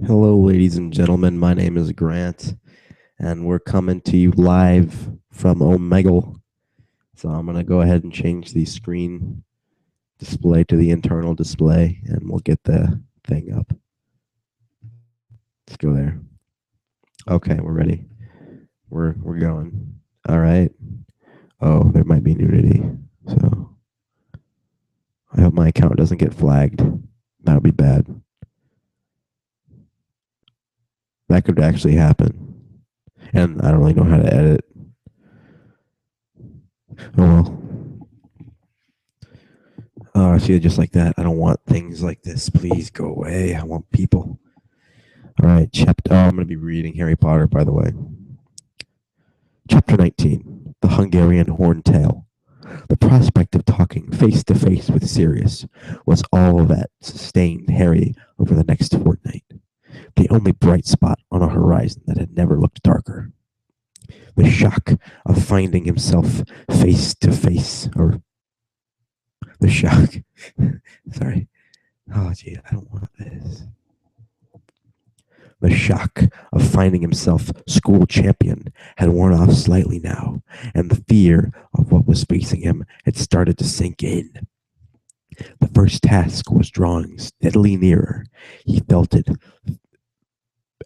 Hello, ladies and gentlemen. My name is Grant, and we're coming to you live from Omegle. So I'm going to go ahead and change the screen display to the internal display, and we'll get the thing up. Let's go there. Okay, we're ready. We're going. All right. Oh, there might be nudity. So I hope my account doesn't get flagged. That would be bad. That could actually happen. And I don't really know how to edit. Oh well. Oh, I see it just like that. I don't want things like this. Please go away. I want people. All right, chapter. Oh, I'm going to be reading Harry Potter, by the way. Chapter 19: The Hungarian Horntail. The prospect of talking face to face with Sirius was all that sustained Harry over the next fortnight. The only bright spot on a horizon that had never looked darker. The shock of finding himself face to face, or the shock. Sorry. Oh, gee, I don't want this. The shock of finding himself school champion had worn off slightly now, and the fear of what was facing him had started to sink in. The first task was drawing steadily nearer. He felt it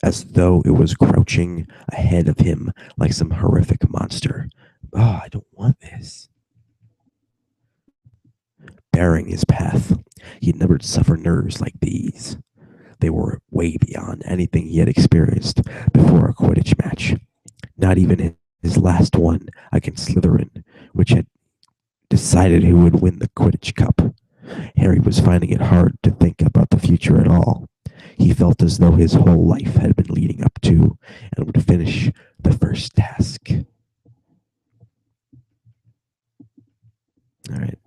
as though it was crouching ahead of him like some horrific monster. Oh, I don't want this. Bearing his path, he had never suffered nerves like these. They were way beyond anything he had experienced before a Quidditch match. Not even his last one against Slytherin, which had decided who would win the Quidditch Cup. Harry was finding it hard to think about the future at all. He felt as though his whole life had been leading up to and would finish the first task. All right.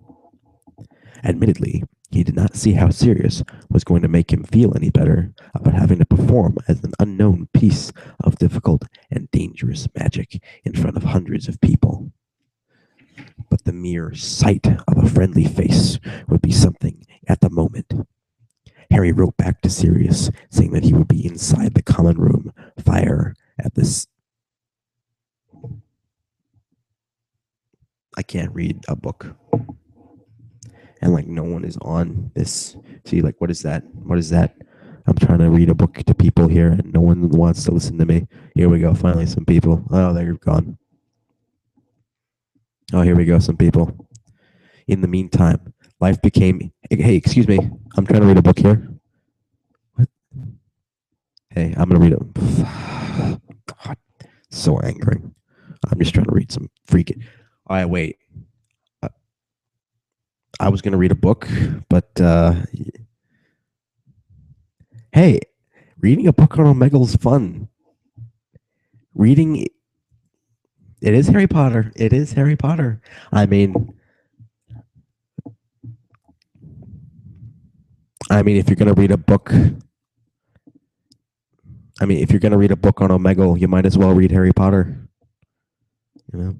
Admittedly, he did not see how Sirius was going to make him feel any better about having to perform as an unknown piece of difficult and dangerous magic in front of hundreds of people. But the mere sight of a friendly face would be something at the moment. Harry wrote back to Sirius, saying that he would be inside the common room fire at this. I can't read a book. And like no one is on this. See, like, what is that? What is that? I'm trying to read a book to people here, and no one wants to listen to me. Here we go. Finally, some people. Oh, they're gone. Oh, here we go. Some people. In the meantime, life became. Hey, excuse me. I'm trying to read a book here. What? Hey, I'm gonna read it. God, so angering. I'm just trying to read some freaking. All right, wait. I was gonna read a book, but hey, reading a book on omegle is fun. Reading it is Harry Potter. It is Harry Potter. I mean, if you're gonna read a book, if you're gonna read a book on omegle, you might as well read Harry Potter. You know.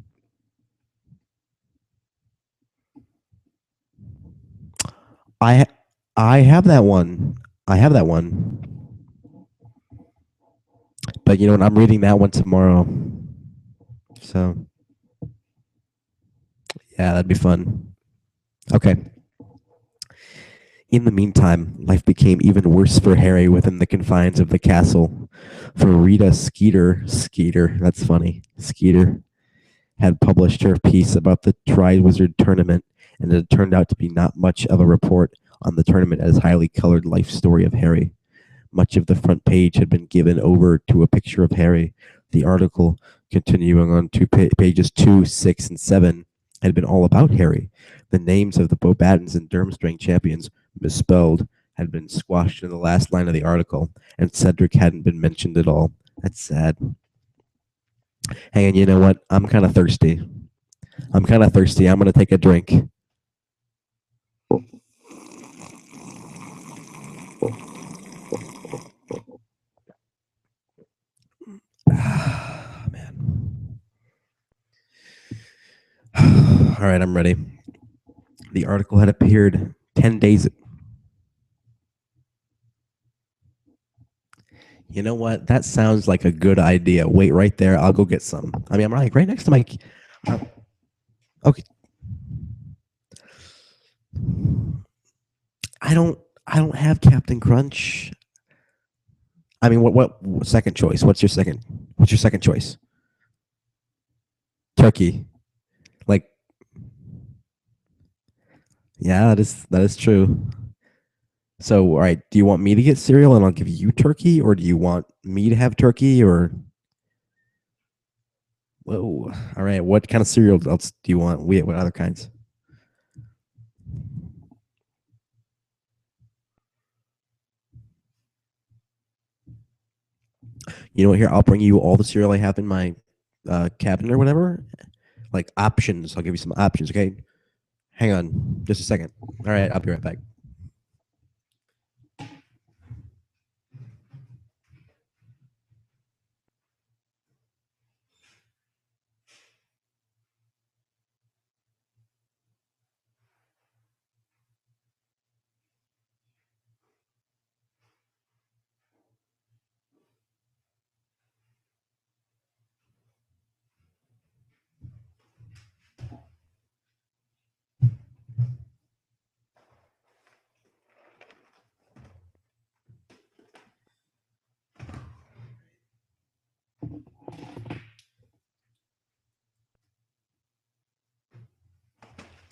I I have that one. I have that one. But you know what? I'm reading that one tomorrow. So yeah, that'd be fun. Okay. In the meantime, life became even worse for Harry within the confines of the castle. For Rita Skeeter, that's funny, Skeeter, had published her piece about the Triwizard Tournament, and it turned out to be not much of a report on the tournament as highly colored life story of Harry. Much of the front page had been given over to a picture of Harry. The article, continuing on to pages 2, 6, and 7, had been all about Harry. The names of the Beauxbatons and Durmstrang champions, misspelled, had been squashed in the last line of the article, and Cedric hadn't been mentioned at all. That's sad. Hey, and you know what? I'm kind of thirsty. I'm going to take a drink. Man. All right, I'm ready. The article had appeared 10 days You know what? That sounds like a good idea. Wait right there. I'll go get some. I mean, I'm like right next to my. Okay. I don't. I don't have Captain Crunch. I mean, what second choice? What's your second? What's your second choice? Turkey. Like, yeah, that is true. So, all right. Do you want me to get cereal and I'll give you turkey, or do you want me to have turkey, or whoa? All right. What kind of cereal else do you want? What other kinds? You know what? Here, I'll bring you all the cereal I have in my cabinet or whatever. Like options. I'll give you some options. Okay. Hang on, just a second. All right, I'll be right back.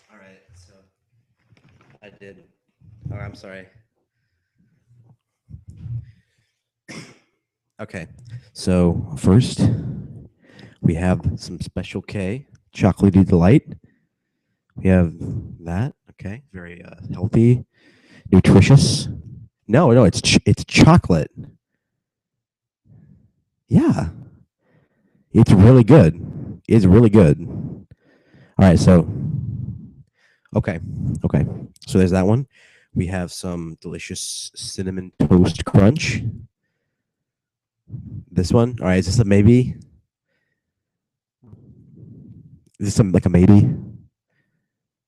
All right, so I did. Oh, I'm sorry. Okay, so first we have some Special K chocolatey delight. We have that. Okay, very healthy, nutritious. No, no, it's chocolate. Yeah, it's really good. It's really good. All right, so okay, okay. So there's that one. We have some delicious cinnamon toast crunch. This one. All right, is this a maybe? Is this some like a maybe?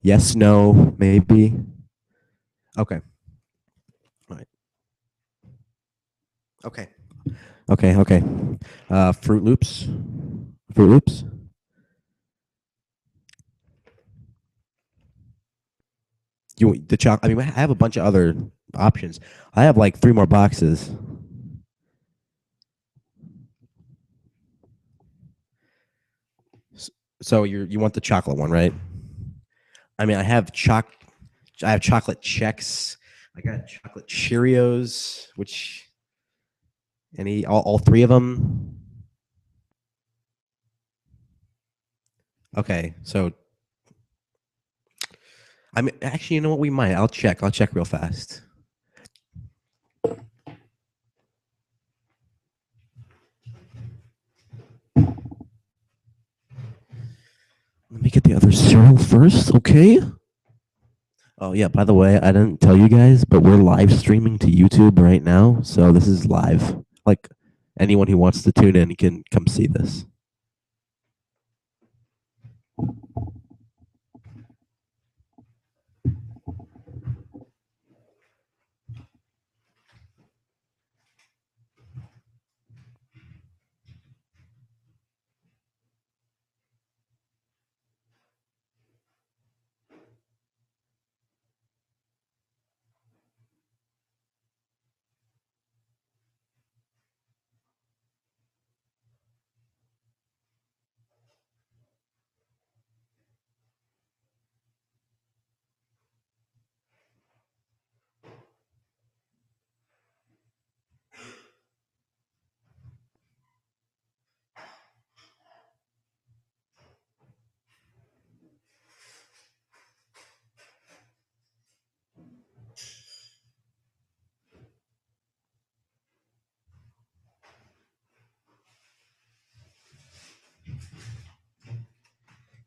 Yes, no, maybe. Okay. All right. Okay. Okay. Okay. Fruit Loops. Fruit Loops. You the choc? I mean, I have a bunch of other options. I have like three more boxes. So you want the chocolate one, right? I mean, I have chocolate checks. I got chocolate Cheerios, which all three of them. Okay, so I mean, actually, you know what? We might. I'll check. I'll check real fast. Let me get the other cereal first, okay? Oh yeah. By the way, I didn't tell you guys, but we're live streaming to YouTube right now, so this is live. Like anyone who wants to tune in can come see this.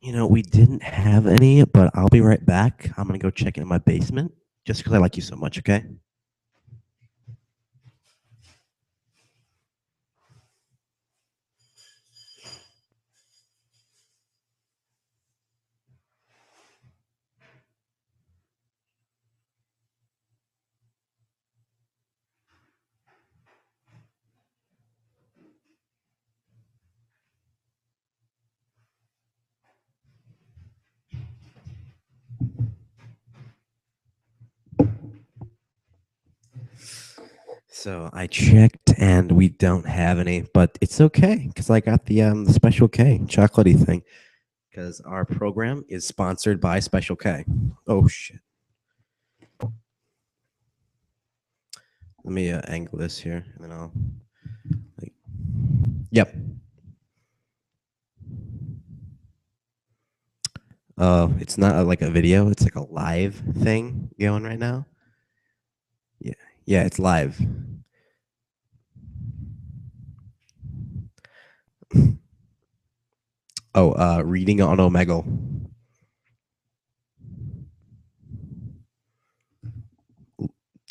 You know, we didn't have any, but I'll be right back. I'm gonna go check in my basement just because I like you so much. Okay. So I checked and we don't have any, but it's okay because I got the Special K chocolatey thing because our program is sponsored by Special K. Oh shit! Let me angle this here, and then I'll. Like, yep. It's not like a video; it's like a live thing going right now. Yeah, yeah, it's live. Oh, reading on omegle.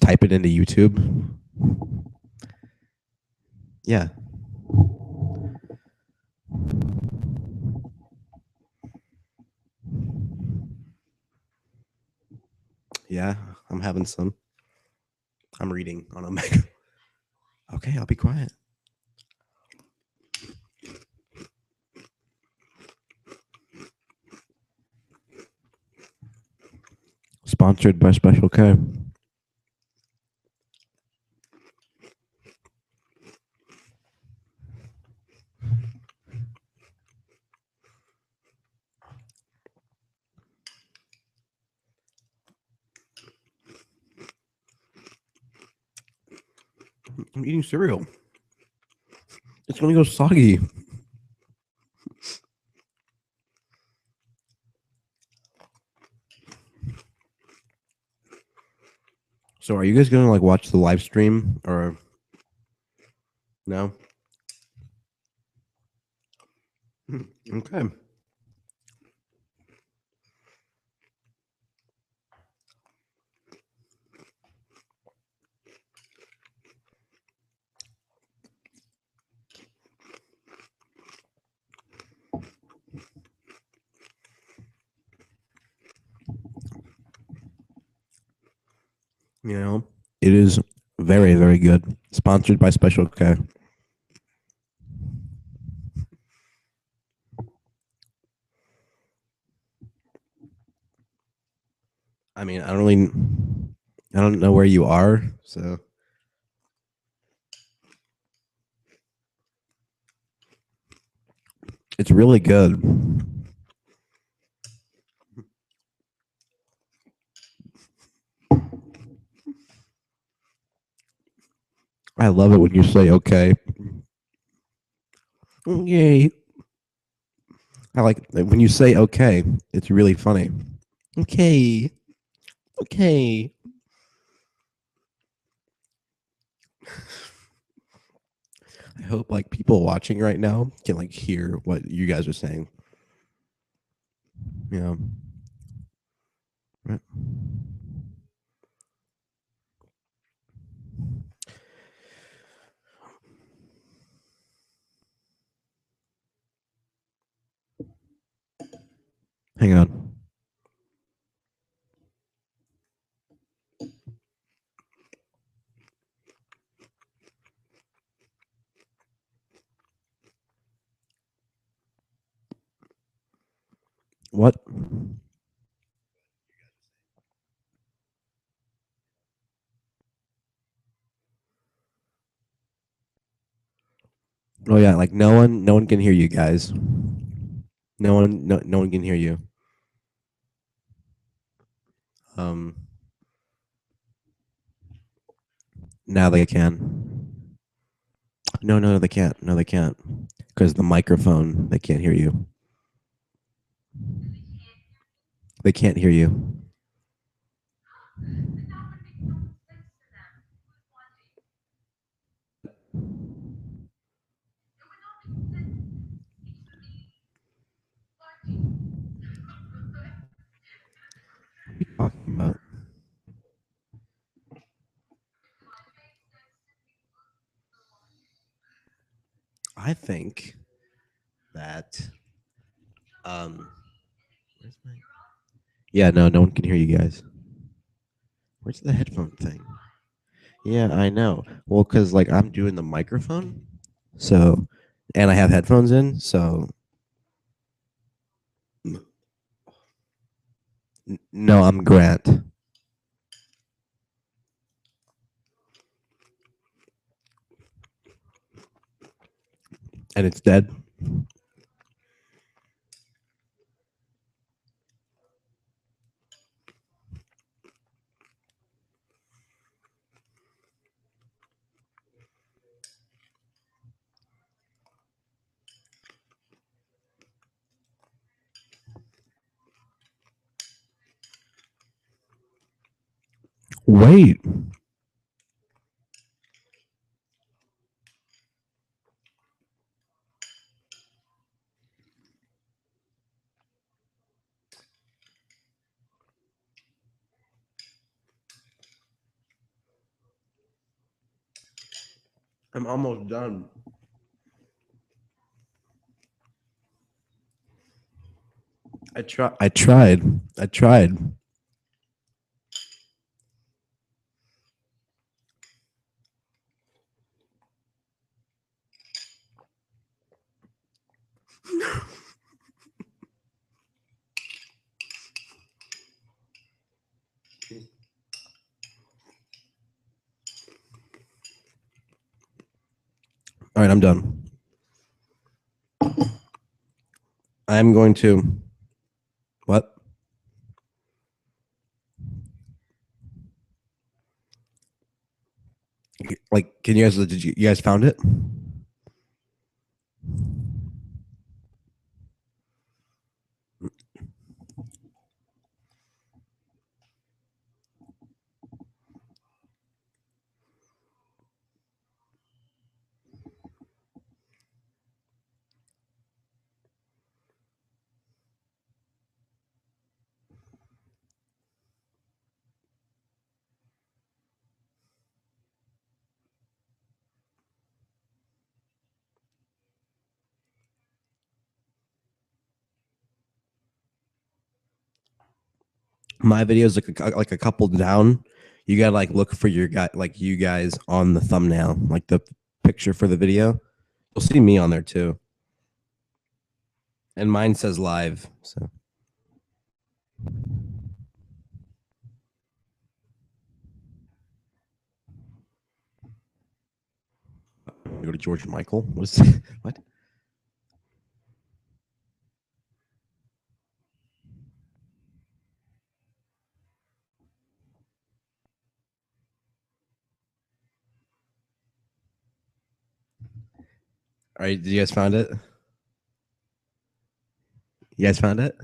Type it into YouTube. Yeah. Yeah, I'm having some. I'm reading on omegle. Okay, I'll be quiet. Sponsored by Special K. I'm eating cereal. It's gonna go soggy. So, are you guys gonna like watch the live stream or no? Okay. You know, it is very, very good. Sponsored by Special K. I mean, I don't know where you are, so it's really good. I love it when you say okay. Okay. I like when you say okay. It's really funny. Okay. Okay. I hope like people watching right now can like hear what you guys are saying. You know. Right. Hang on. What? Oh yeah, like no one can hear you guys. No one can hear you. Um, now they can. No, they can't. No, they can't. Because the microphone, they can't hear you. They can't hear you. What are you talking about? I think that um, where's my? Yeah, no one can hear you guys. Where's the headphone thing? Yeah, I know. Well, because like I'm doing the microphone, so and I have headphones in, so no, I'm Grant. And it's dead. Wait. I'm almost done. I tried. All right, I'm done. I'm going to. What? Like, can you guys? Did you guys found it? My video is like a couple down. You gotta like look for your guy, like you guys on the thumbnail, like the picture for the video. You'll see me on there too, and mine says live. So go to George Michael. What's what? All right, did you guys find it? You guys found it?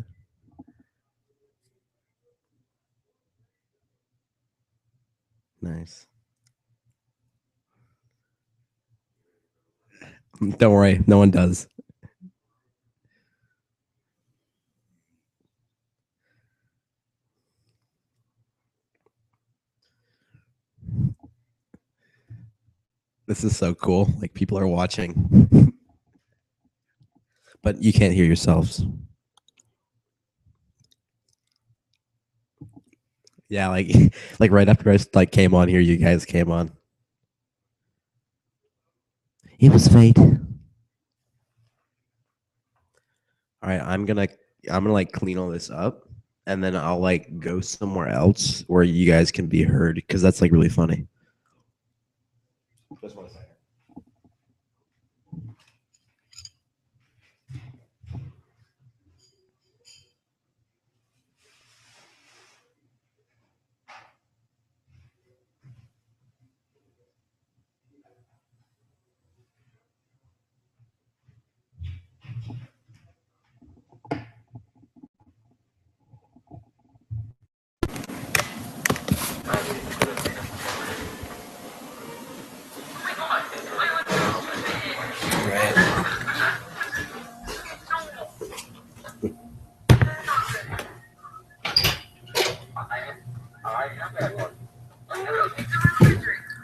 Nice. Don't worry, no one does. This is so cool. Like people are watching, but you can't hear yourselves. Yeah, like like right after I like came on here, you guys came on. It was fate. All right, I'm gonna like clean all this up, and then I'll like go somewhere else where you guys can be heard because that's like really funny. Just 1 second.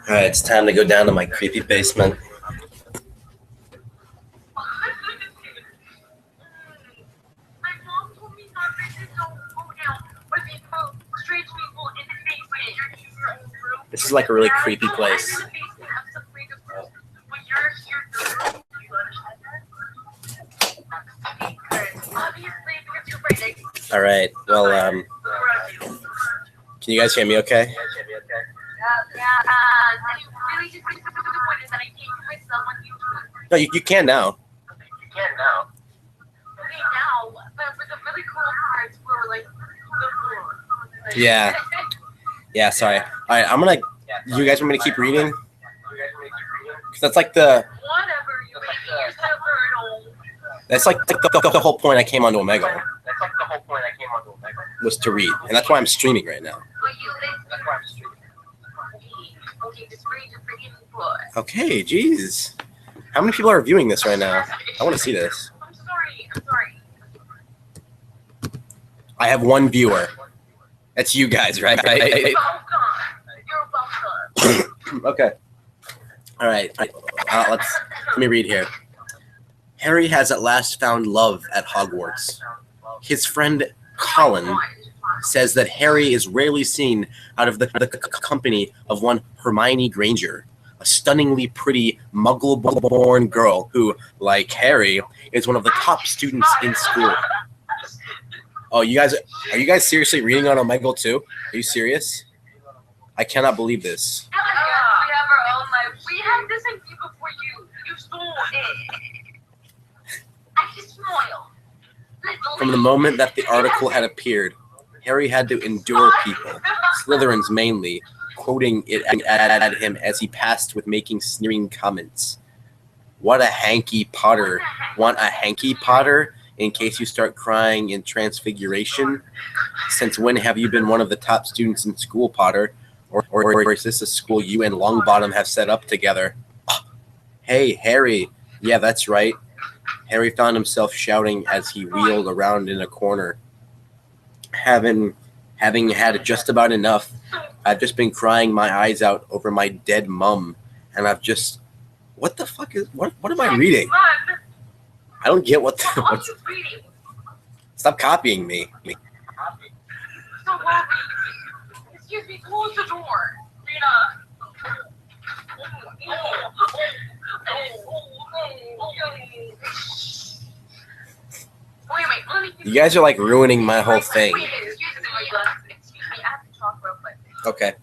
All right, it's time to go down to my creepy basement. This is like a really creepy place. All right. Well, can you guys hear me okay? No, you can now. Okay, now, but the really cool parts were like the floor. Yeah. Yeah, sorry. All right, I'm going to, you guys want me to keep reading? Because that's like the, Whatever, you make yourself hurdle. that's like the whole point I came onto omegle was to read. And that's why I'm streaming right now. But you listen. Okay, just read your freaking book. Okay, jeez. How many people are viewing this right now? I want to see this. I'm sorry. I have one viewer. That's you guys, right? You're welcome. Okay. All right. Let me read here. Harry has at last found love at Hogwarts. His friend Colin says that Harry is rarely seen out of the company of one Hermione Granger, a stunningly pretty muggle-born girl who, like Harry, is one of the top students in school. Oh, are you guys seriously reading on omegle too? Are you serious? I cannot believe this. We have our own life. We had this idea before you. You stole it. I just spoiled. From the moment that the article had appeared, Harry had to endure people, Slytherins mainly, quoting it at him as he passed with making sneering comments. What a hanky Potter. Want a hanky Potter? In case you start crying in Transfiguration? Since when have you been one of the top students in school, Potter? Or is this a school you and Longbottom have set up together? Hey, Harry. Yeah, that's right. Harry found himself shouting as he wheeled around in a corner. Having had just about enough, I've just been crying my eyes out over my dead mum, and I've just... What the fuck is... What am I reading? I don't get what What you reading? Stop copying me. So what? Excuse me, close the door. Rita. Wait, let me... You guys are like ruining my whole thing. Wait, excuse me, I have to talk real quick. Okay.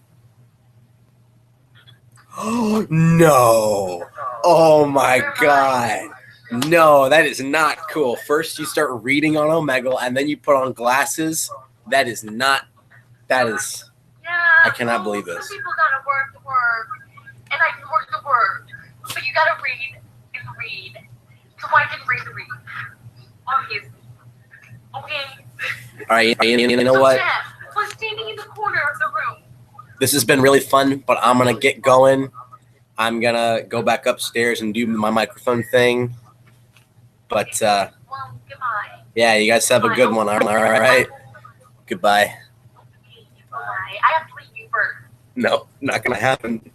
Oh, no. Oh my god. No, that is not cool. First you start reading on omegle and then you put on glasses. That is not... That is... Yeah, I cannot believe this. Some people gotta work the word, and I can work the word. But you gotta read and read. So I can read the read. Obviously. Okay? Alright, you know what? Jeff was standing in the corner of the room. This has been really fun, but I'm going to get going. I'm going to go back upstairs and do my microphone thing. But, Well, goodbye. yeah, you guys have a good one. All right? Goodbye. Okay, bye. I have to leave you first. No, not going to happen.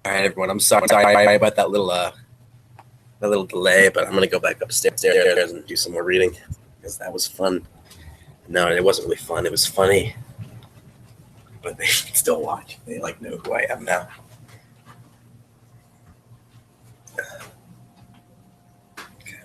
All right, everyone. I'm sorry about that little delay, but I'm going to go back upstairs and do some more reading because that was fun. No, it wasn't really fun. It was funny. But they can still watch. They like know who I am now. Okay.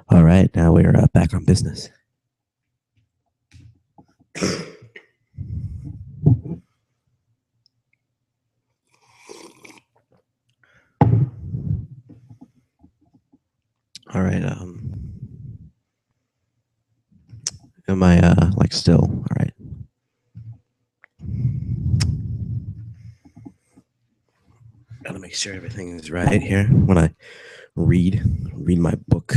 All right, now we're back on business. All right, am I like still? All right. Gotta make sure everything is right here when I read my book.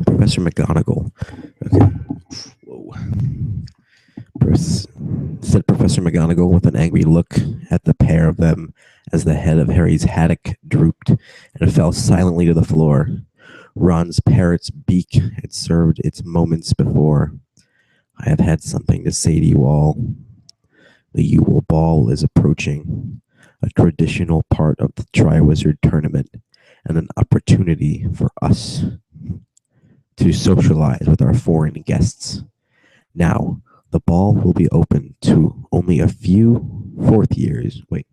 Professor McGonagall. Okay. Whoa. Said Professor McGonagall with an angry look at the pair of them as the head of Harry's haddock drooped and fell silently to the floor. Ron's parrot's beak had served its moments before. I have had something to say to you all. The Yule Ball is approaching, a traditional part of the Triwizard Tournament, and an opportunity for us, to socialize with our foreign guests. Now, the ball will be open to only a few fourth years. Wait,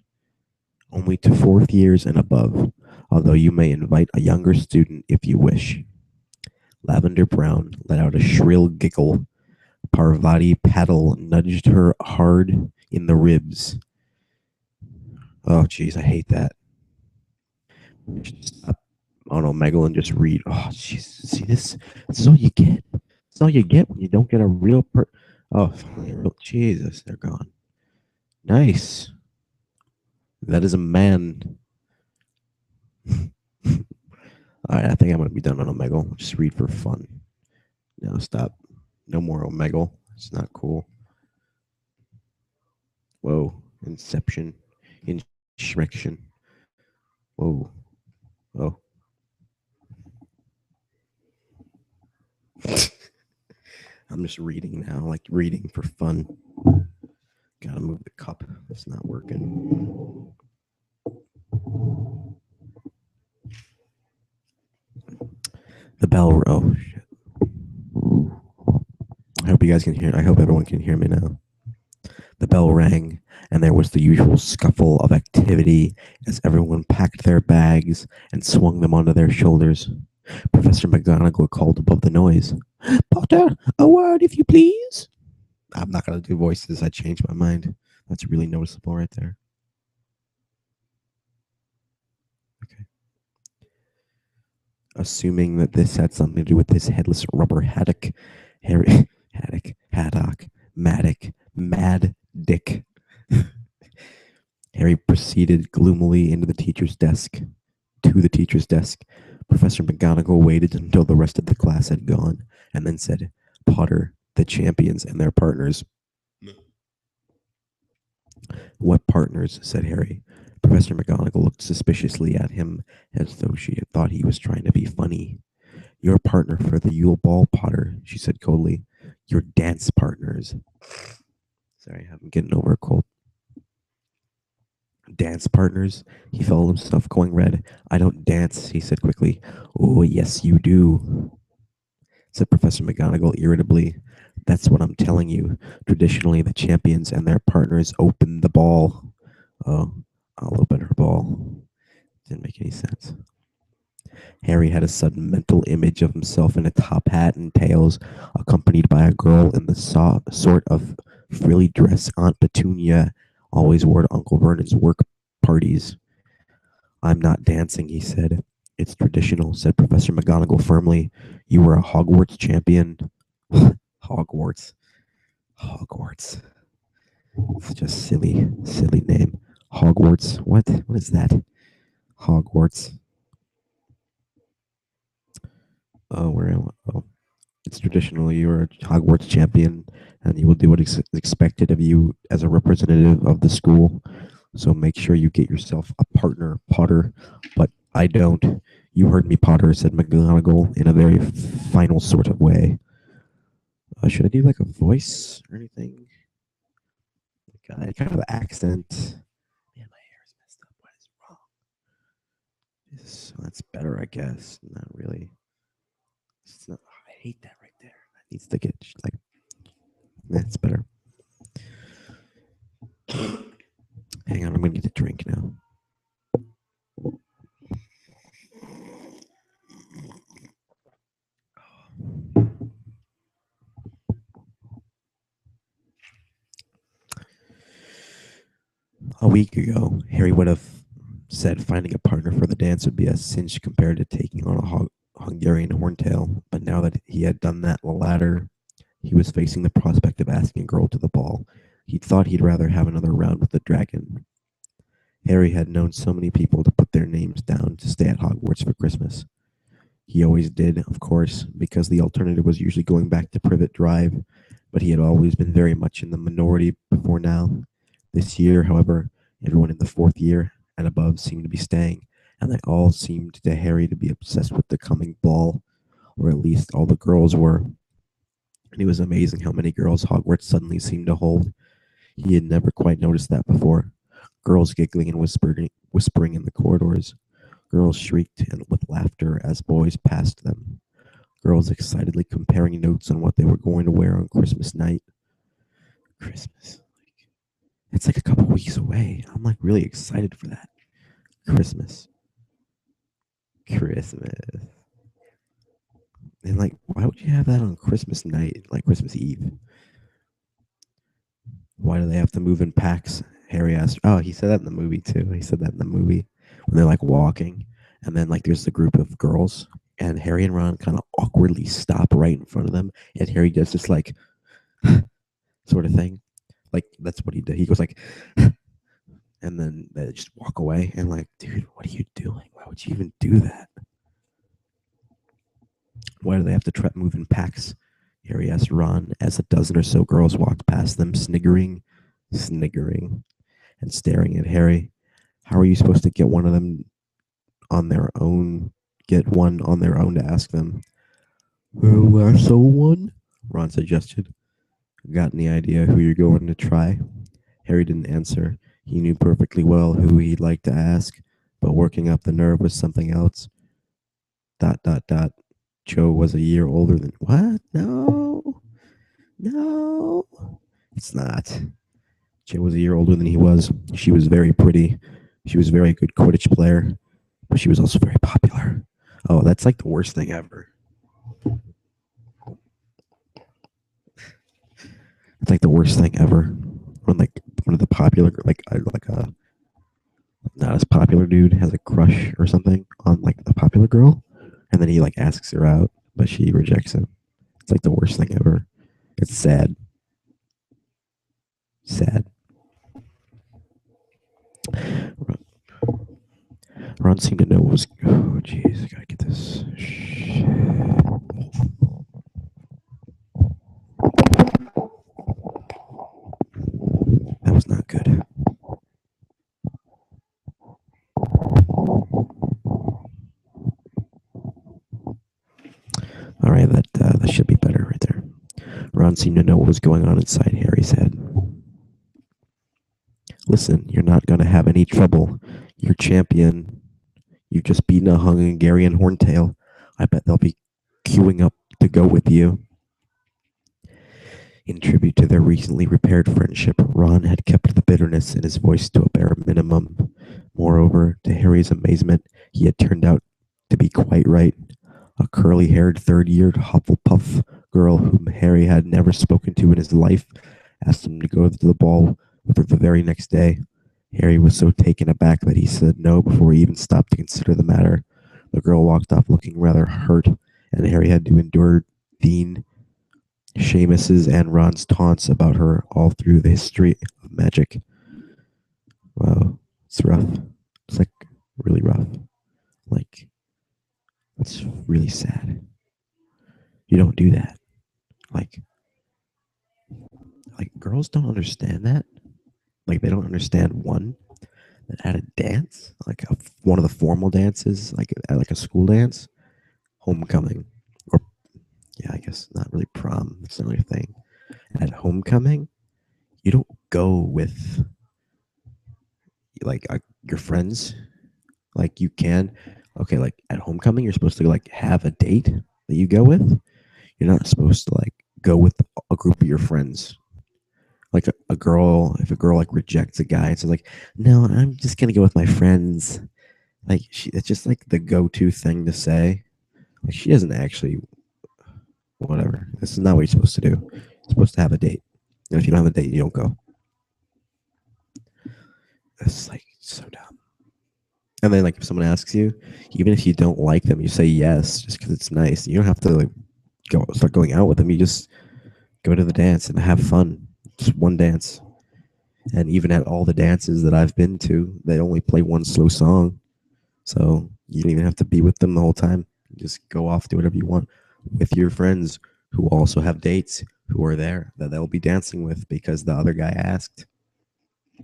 only to fourth years and above, although you may invite a younger student if you wish. Lavender Brown let out a shrill giggle. Parvati Patil nudged her hard in the ribs. Oh, jeez, I hate that. Stop on omegle and just read. Oh, jeez, see this? This is all you get. This is all you get when you don't get a real Oh, Jesus, they're gone. Nice. That is a man. All right, I think I'm going to be done on omegle. Just read for fun. No, stop. No more omegle. It's not cool. Whoa. Inception. Insurrection. Whoa. Oh. I'm just reading now, like reading for fun. Gotta move the cup. It's not working. The bell. Oh, shit. I hope you guys can hear. I hope everyone can hear me now. The bell rang, and there was the usual scuffle of activity as everyone packed their bags and swung them onto their shoulders. Professor McGonagall called above the noise, "Potter, a word, if you please." I'm not going to do voices. I changed my mind. That's really noticeable right there. Okay. Assuming that this had something to do with this headless rubber haddock, haddock, mad dick. Harry proceeded gloomily into the teacher's desk. To the teacher's desk. Professor McGonagall waited until the rest of the class had gone, and then said, "Potter, the champions and their partners." "What partners?" said Harry. Professor McGonagall looked suspiciously at him as though she had thought he was trying to be funny. "Your partner for the Yule Ball, Potter," she said coldly. "Your dance partners." Sorry, I'm getting over a cold. "Dance partners?" He felt himself going red. "I don't dance," he said quickly. "Oh, yes, you do," said Professor McGonagall irritably. "That's what I'm telling you. Traditionally, the champions and their partners open the ball." "Oh, I'll open her ball." Didn't make any sense. Harry had a sudden mental image of himself in a top hat and tails, accompanied by a girl in the sort of frilly dress Aunt Petunia always wore to Uncle Vernon's work parties. "I'm not dancing," he said. "It's traditional," said Professor McGonagall firmly. "You were a Hogwarts champion." Hogwarts. Hogwarts. It's just silly name. Hogwarts. What is that? Hogwarts. Oh, where am I? Oh. It's traditional. You're a Hogwarts champion, and you will do what is expected of you as a representative of the school. So make sure you get yourself a partner, Potter. But I don't. You heard me, Potter," said McGonagall in a very final sort of way. Should I do like a voice or anything? Like kind of accent. Man, my hair is messed up. What is wrong? That's better, I guess. Not really. It's not, I hate that right there. That needs to get like. That's better. Hang on, I'm gonna get a drink now. A week ago, Harry would have said finding a partner for the dance would be a cinch compared to taking on a Hungarian horntail, but now that he had done that latter, he was facing the prospect of asking a girl to the ball. He thought he'd rather have another round with the dragon. Harry had known so many people to put their names down to stay at Hogwarts for Christmas. He always did, of course, because the alternative was usually going back to Privet Drive, but he had always been very much in the minority before now. This year, however, everyone in the fourth year and above seemed to be staying, and they all seemed to Harry to be obsessed with the coming ball, or at least all the girls were. And it was amazing how many girls Hogwarts suddenly seemed to hold. He had never quite noticed that before. Girls giggling and whispering in the corridors. Girls shrieked with laughter as boys passed them. girls excitedly comparing notes on what they were going to wear on Christmas night. Christmas. It's like a couple weeks away. I'm like really excited for that. Christmas. Christmas. And like, why would you have that on Christmas night, like Christmas Eve? Why do they have to move in packs? Harry asked. Oh, he said that in the movie too. He said that in the movie when they're like walking, and then like there's a group of girls, and Harry and Ron kind of awkwardly stop right in front of them, and Harry does this like sort of thing, like that's what he did. He goes like, and then they just walk away, and like, dude, what are you doing? Why would you even do that? Why do they have to move in packs? Harry asked Ron as a dozen or so girls walked past them, sniggering, and staring at Harry. How are you supposed to get one of them on their own? Get one on their own to ask them. Lasso one? Ron suggested. Got any idea who you're going to try? Harry didn't answer. He knew perfectly well who he'd like to ask, but working up the nerve was something else. ... Joe was a year older than... What? No. No. It's not. Joe was a year older than he was. She was very pretty. She was a very good Quidditch player, but she was also very popular. Oh, that's like the worst thing ever. It's like the worst thing ever. When like one of the popular, like a not as popular dude has a crush or something on like a popular girl, and then he like asks her out, but she rejects him. It's like the worst thing ever. It's sad. Sad. Ron seemed to know what was. Oh, jeez, I gotta get this. Shit. That was not good. All right, that should be better right there. Ron seemed to know what was going on inside Harry's head. Listen, you're not gonna have any trouble. You're champion. You've just beaten a Hungarian horntail. I bet they'll be queuing up to go with you. In tribute to their recently repaired friendship, Ron had kept the bitterness in his voice to a bare minimum. Moreover, to Harry's amazement, he had turned out to be quite right. A curly-haired, third-year Hufflepuff girl whom Harry had never spoken to in his life asked him to go to the ball with her the very next day. Harry was so taken aback that he said no before he even stopped to consider the matter. The girl walked off looking rather hurt, and Harry had to endure Dean, Seamus's, and Ron's taunts about her all through the history of magic. Wow, it's rough. It's like really rough. Like, it's really sad. You don't do that. Like girls don't understand that. Like they don't understand one that at a dance, like one of the formal dances, like at like a school dance, homecoming, or yeah, I guess not really prom. It's not really a thing. At homecoming, you don't go with like your friends. Like you can, okay, like at homecoming, you're supposed to like have a date that you go with. You're not supposed to like go with a group of your friends. Like a girl, if a girl like rejects a guy and says like, no, I'm just gonna go with my friends. Like it's just like the go-to thing to say. Like she doesn't actually, whatever. This is not what you're supposed to do. You're supposed to have a date. And if you don't have a date, you don't go. That's like so dumb. And then like if someone asks you, even if you don't like them, you say yes just because it's nice. You don't have to like start going out with them. You just go to the dance and have fun. Just one dance. And even at all the dances that I've been to, they only play one slow song. So you don't even have to be with them the whole time. You just go off, do whatever you want with your friends who also have dates who are there that they'll be dancing with because the other guy asked.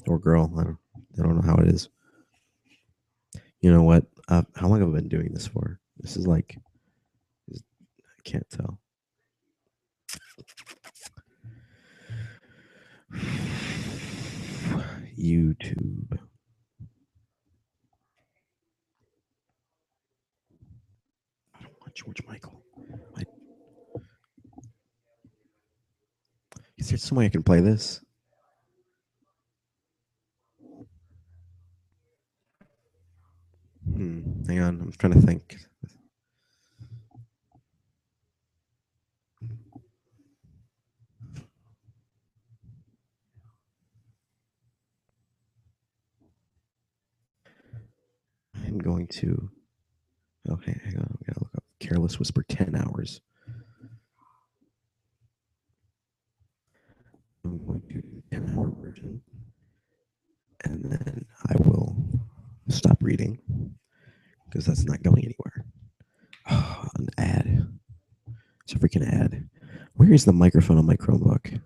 Or girl. I don't know how it is. You know what? How long have I been doing this for? This is like, I can't tell. YouTube. I don't want George Michael. there some way I can play this? Hang on, I'm trying to think. I'm going to. Okay, hang on. I gotta look up Careless Whisper 10 hours. I'm going to do 10-hour version. And then I will stop reading because that's not going anywhere. Oh, an ad. It's a freaking ad. Where is the microphone on my Chromebook?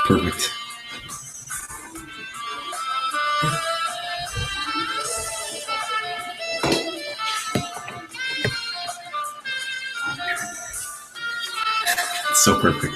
Perfect. It's so perfect.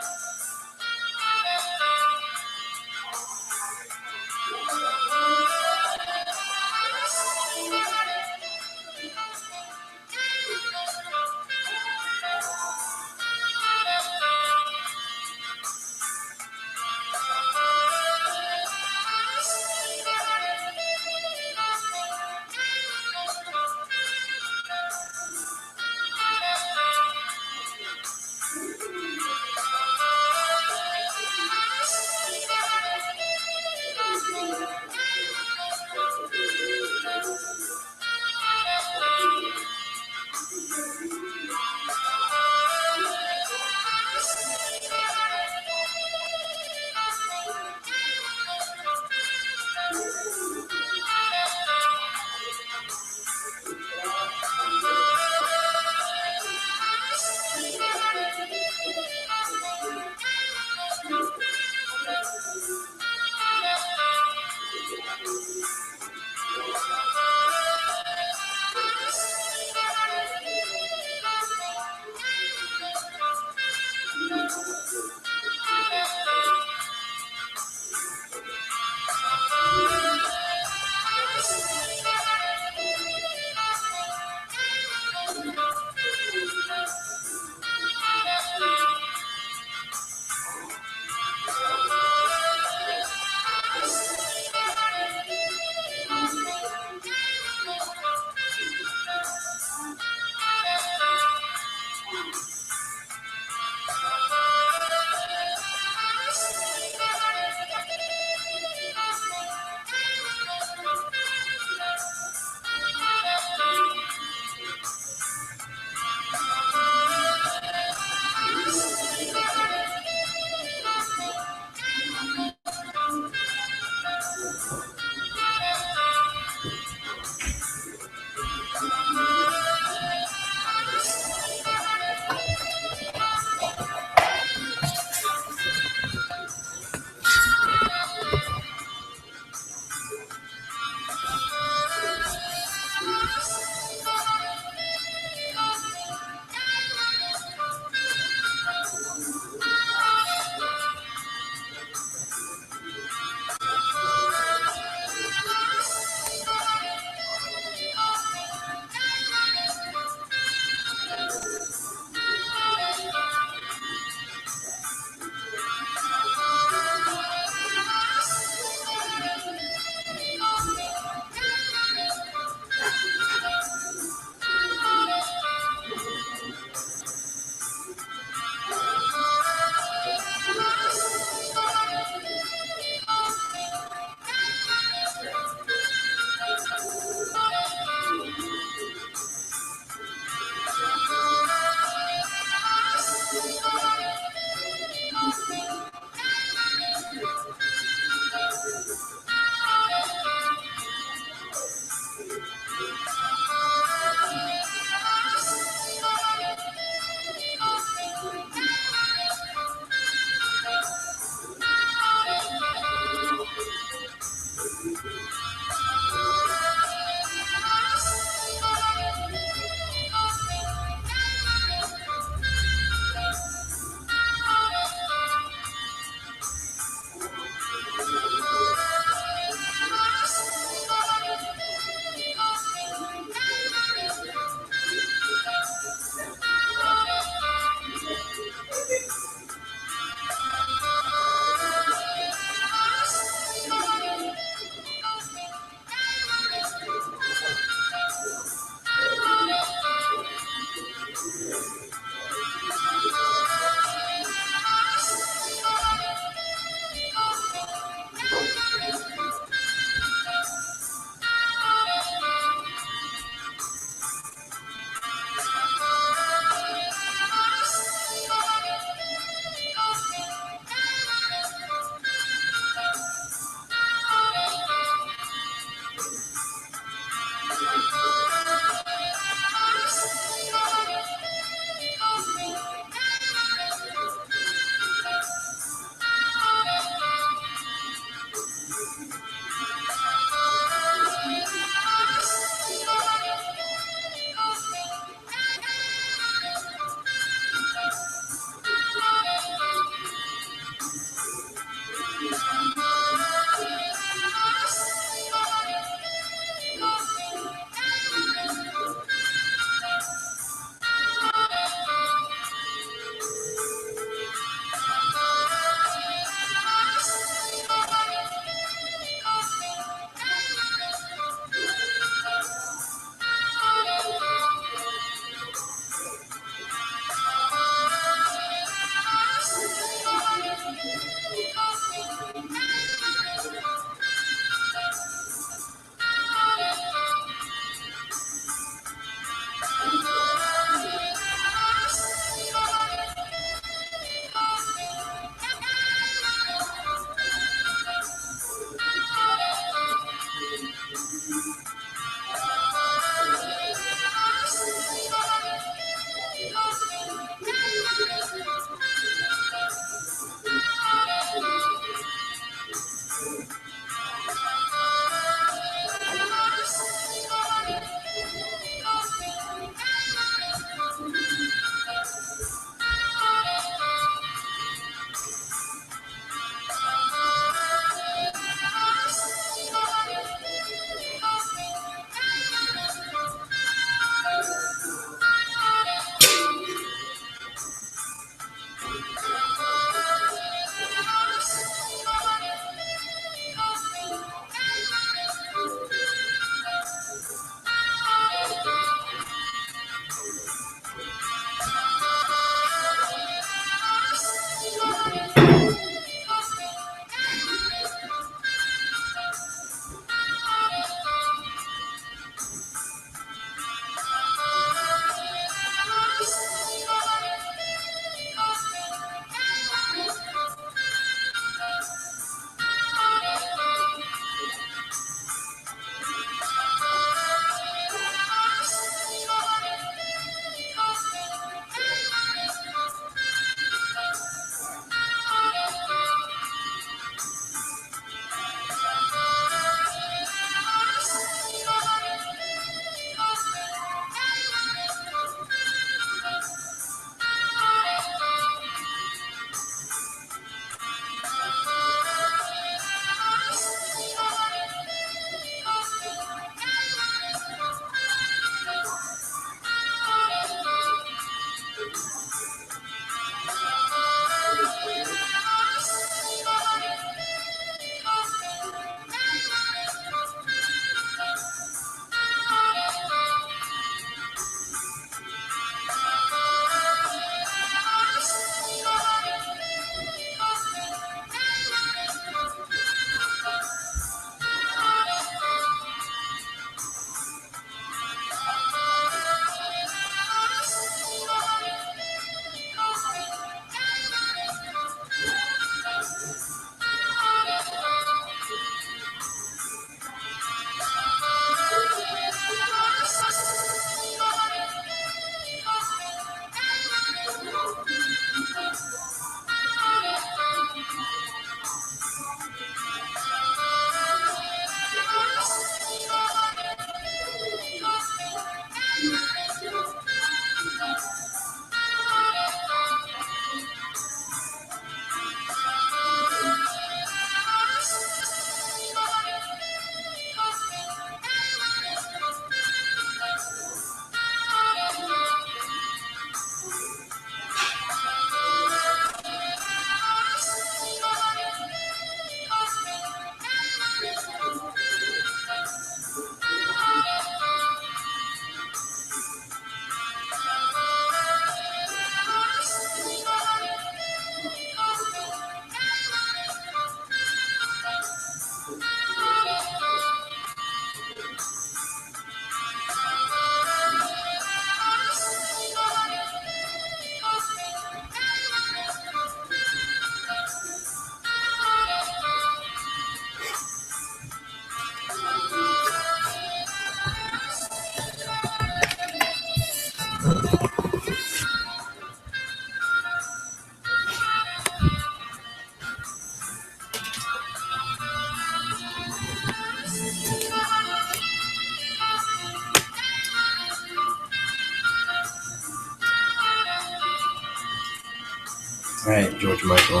All right, George Michael.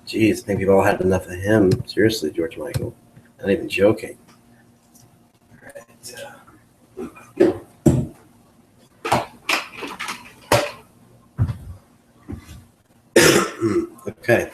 Jeez, I think we've all had enough of him. Seriously, George Michael. Not even joking. All right. Okay.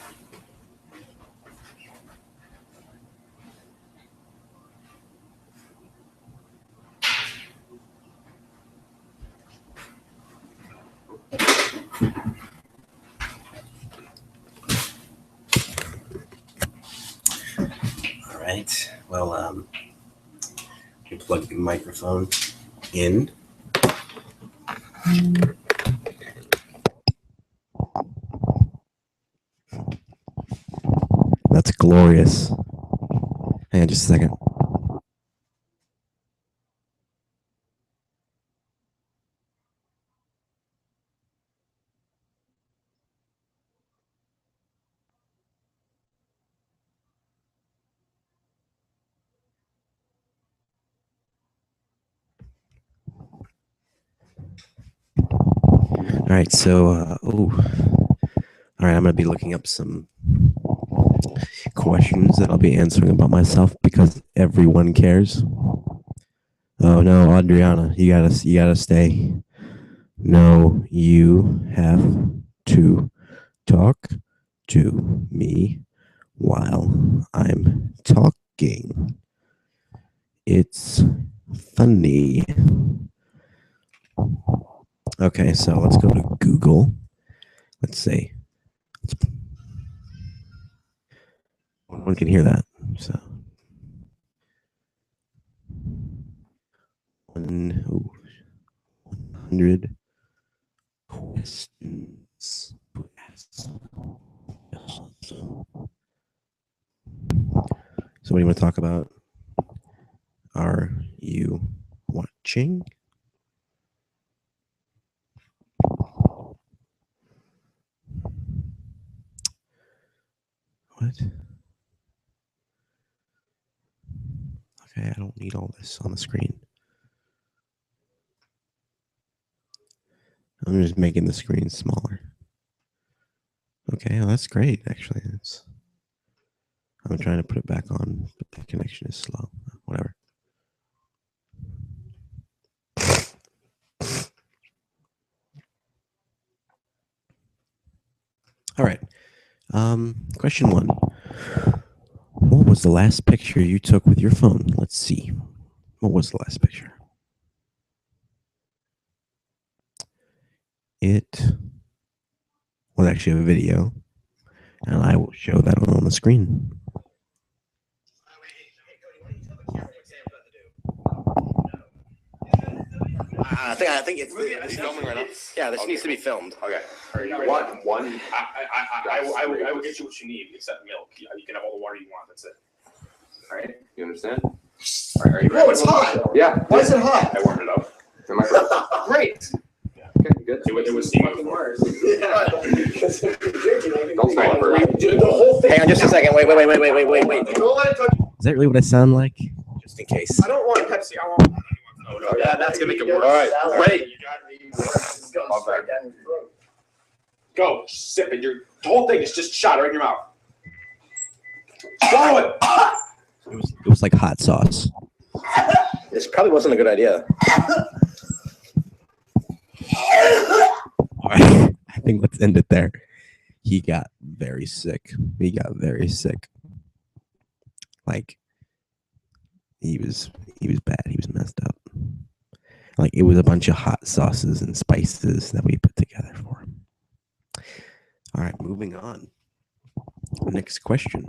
All right. Well, you plug the microphone in. That's glorious. Hang on just a second. All right, so, all right, I'm going to be looking up some questions that I'll be answering about myself because everyone cares. Oh no, Adriana, you gotta stay. No, you have to talk to me while I'm talking. It's funny. Okay, so let's go to Google. Let's see. One can hear that. So 100 questions. So what do you want to talk about? Are you watching? What? Okay, I don't need all this on the screen. I'm just making the screen smaller. Okay, well, that's great, actually. I'm trying to put it back on, but the connection is slow. Whatever. All right. Question 1. What was the last picture you took with your phone? Let's see. What was the last picture? It was actually a video, and I will show that on the screen. I think it's filming right now. Yeah, this needs to be filmed. Okay. One. I will get you what you need except milk. You can have all the water you want. That's it. All right. You understand? All right. Are you ready? Oh, it's hot. Yeah. Why is it hot? I warmed it up. Am I great? Yeah. Okay. Good. It was steaming before. Don't smell it. The whole thing. Hang on just a second. Wait. Don't let it touch. Is that really what I sound like? Just in case. I don't want Pepsi. I want. Oh, no. Yeah, that's gonna make it worse. All right. Great. Go. Sip it. The whole thing is just shot right in your mouth. Swallow it. It was like hot sauce. This probably wasn't a good idea. All right. I think let's end it there. He got very sick. Like he was bad. He was messed up. Like it was a bunch of hot sauces and spices that we put together for him. All right, moving on. Next question.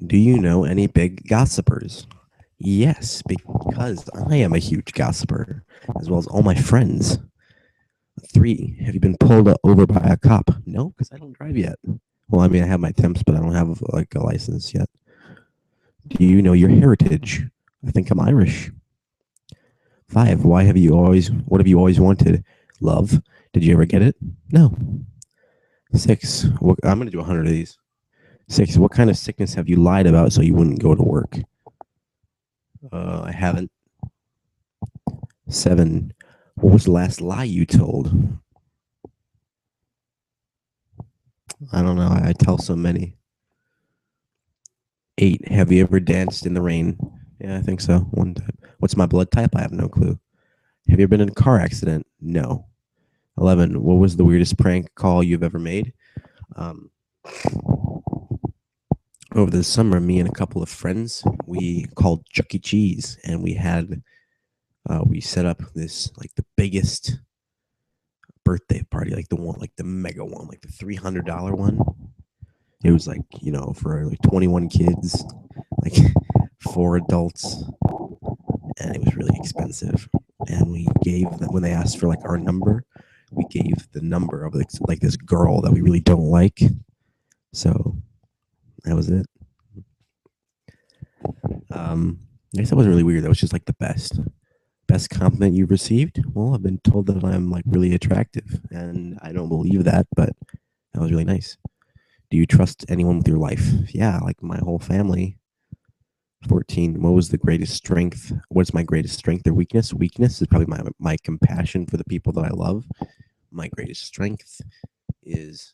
Do you know any big gossipers? Yes, because I am a huge gossiper, as well as all my friends. 3, have you been pulled over by a cop? No, because I don't drive yet. Well, I mean, I have my temps, but I don't have like a license yet. Do you know your heritage? I think I'm Irish. 5, what have you always wanted? Love. Did you ever get it? No. 6, I'm going to do 100 of these. 6, what kind of sickness have you lied about so you wouldn't go to work? I haven't. 7, what was the last lie you told? I don't know. I tell so many. 8, have you ever danced in the rain? Yeah, I think so. One time. What's my blood type? I have no clue. Have you ever been in a car accident? No. 11, what was the weirdest prank call you've ever made? Over the summer, me and a couple of friends, we called Chuck E. Cheese, and we set up this, like, the biggest birthday party, like the mega one, like the $300 one. It was like, for like 21 kids, like 4 adults, and it was really expensive. And we gave them, when they asked for like our number, we gave the number of like this girl that we really don't like. So that was it. I guess that wasn't really weird. That was just like the best compliment you've received. Well, I've been told that I'm like really attractive, and I don't believe that, but that was really nice. Do you trust anyone with your life? Yeah, like my whole family. 14, what was the greatest strength? What's my greatest strength or weakness? Weakness is probably my compassion for the people that I love. My greatest strength is,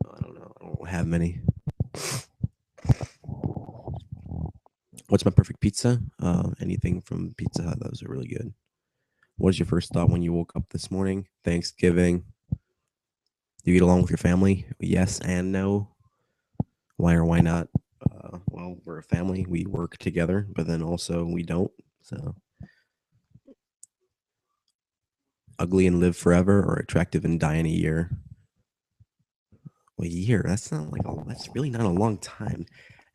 I don't know, I don't have many. What's my perfect pizza? Anything from Pizza Hut. Those are really good. What was your first thought when you woke up this morning? Thanksgiving. Do you get along with your family? Yes and no. Why or why not? Well, we're a family. We work together, but then also we don't. So, ugly and live forever, or attractive and die in a year? A year. That's not like that's really not a long time.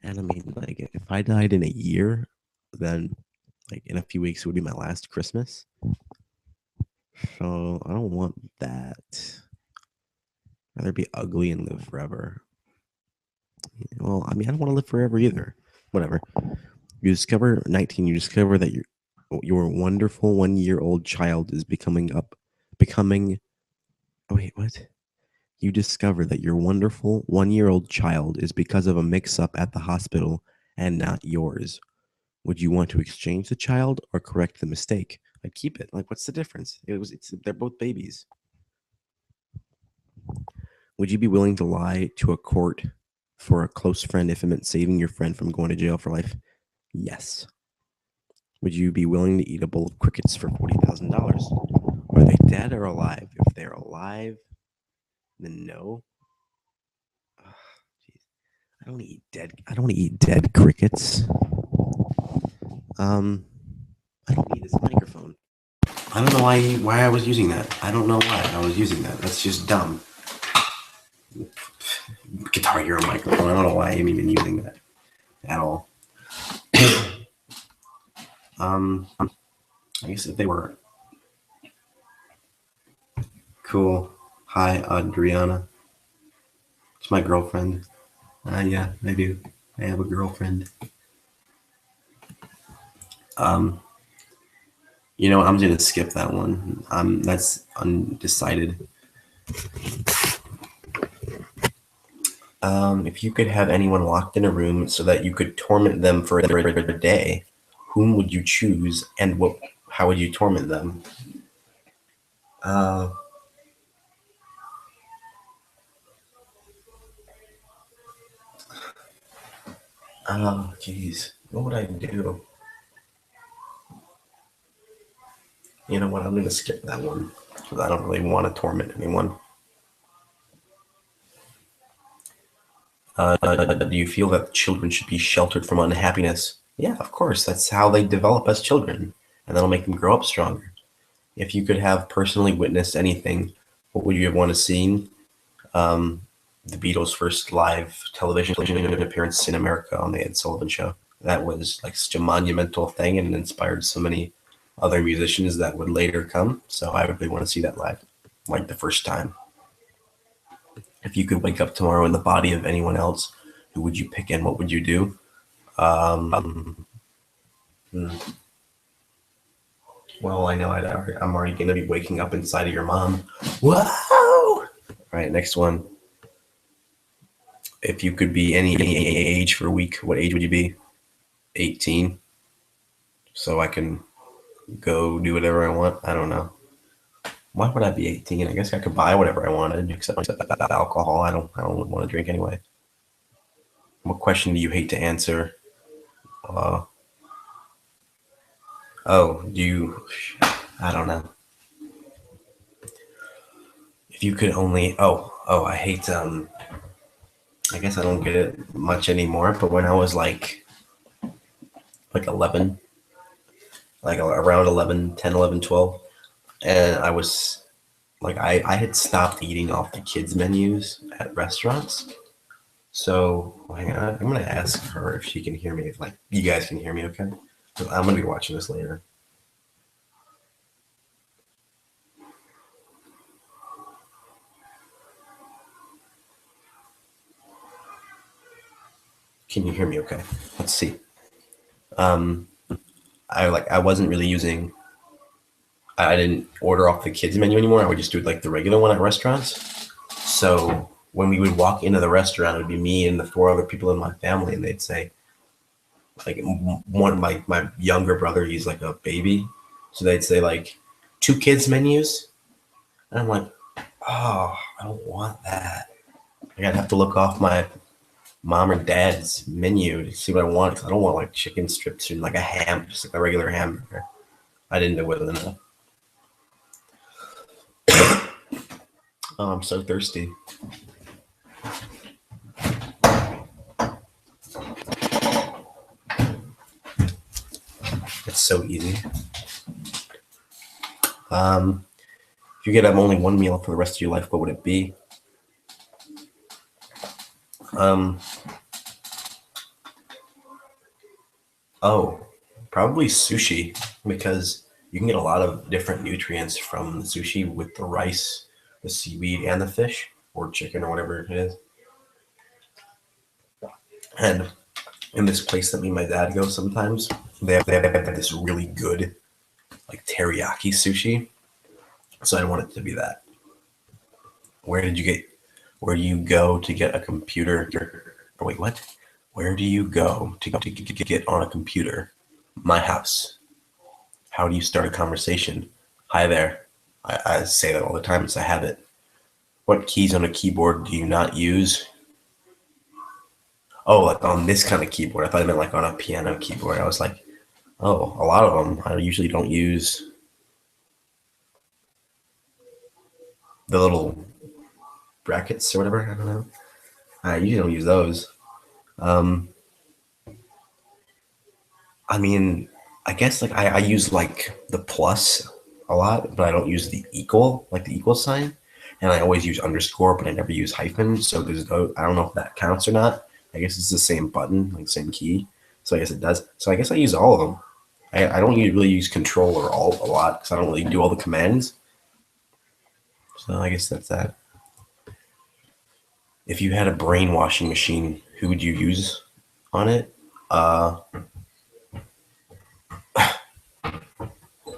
And I mean, like, if I died in a year, then like in a few weeks would be my last Christmas. So I don't want that. I'd rather be ugly and live forever. Well, I mean, I don't want to live forever either. Whatever. You discover 19. You discover that your wonderful 1-year-old child is becoming. Oh wait, what? You discover that your wonderful 1-year-old child is because of a mix-up at the hospital and not yours. Would you want to exchange the child or correct the mistake? Like, keep it. Like, what's the difference? They're both babies. Would you be willing to lie to a court for a close friend if it meant saving your friend from going to jail for life? Yes. Would you be willing to eat a bowl of crickets for $40,000? Are they dead or alive? If they're alive, then no. Oh, I don't eat dead crickets. I don't need this microphone. I don't know why I was using that. I don't know why I was using that. That's just dumb. Guitar Hero microphone. I don't know why I'm even using that at all. I guess if they were cool. Hi, Adriana. It's my girlfriend. Yeah, I do. I have a girlfriend. I'm gonna skip that one. That's undecided. If you could have anyone locked in a room so that you could torment them for a day, whom would you choose, and how would you torment them? Oh, geez. What would I do? You know what? I'm going to skip that one because I don't really want to torment anyone. Do you feel that children should be sheltered from unhappiness? Yeah, of course. That's how they develop as children, and that'll make them grow up stronger. If you could have personally witnessed anything, what would you have want to see? the Beatles' first live television appearance in America on the Ed Sullivan Show. That was like such a monumental thing and inspired so many other musicians that would later come. So I really want to see that live, like the first time. If you could wake up tomorrow in the body of anyone else, who would you pick and what would you do? Well, I know I'm already going to be waking up inside of your mom. Whoa! All right, next one. If you could be any age for a week, what age would you be? 18. So I can go do whatever I want. I don't know. Why would I be 18? I guess I could buy whatever I wanted, except alcohol. I don't want to drink anyway. What question do you hate to answer? I don't know. If you could only, I hate, I guess I don't get it much anymore, but when I was like 11, like around 11, 10, 11, 12, and I was like, I had stopped eating off the kids' menus at restaurants. So hang on, I'm going to ask her if she can hear me, if like you guys can hear me, okay? I'm going to be watching this later. Can you hear me okay? Let's see. I wasn't really using, I didn't order off the kids menu anymore. I would just do like the regular one at restaurants. So when we would walk into the restaurant, it would be me and the 4 other people in my family, and they'd say, like one of my younger brother, he's like a baby. So they'd say like 2 kids menus. And I'm like, oh, I don't want that. I gotta have to look off my mom or dad's menu to see what I want. 'Cause I don't want like chicken strips and like a ham, just like a regular hamburger. I didn't know whether or not. Oh, I'm so thirsty. It's so easy. If you could have only one meal for the rest of your life, what would it be? Probably sushi, because you can get a lot of different nutrients from the sushi with the rice, the seaweed, and the fish, or chicken, or whatever it is. And in this place that me and my dad go sometimes, they have this really good, like teriyaki sushi. So I want it to be that. Where do you go to get a computer? Oh, wait, what? Where do you go to get on a computer? My house. How do you start a conversation? Hi there. I say that all the time. It's a habit. What keys on a keyboard do you not use? Oh, like on this kind of keyboard. I thought I meant like on a piano keyboard. I was like, oh, a lot of them I usually don't use. The little brackets or whatever. I don't know. I usually don't use those. I mean, I guess like I use like the plus a lot, but I don't use the equal, like the equal sign. And I always use underscore, but I never use hyphen. So I don't know if that counts or not. I guess it's the same button, like same key. So I guess it does. So I guess I use all of them. I don't really use control or alt a lot because I don't really do all the commands. So I guess that's that. If you had a brainwashing machine, who would you use on it?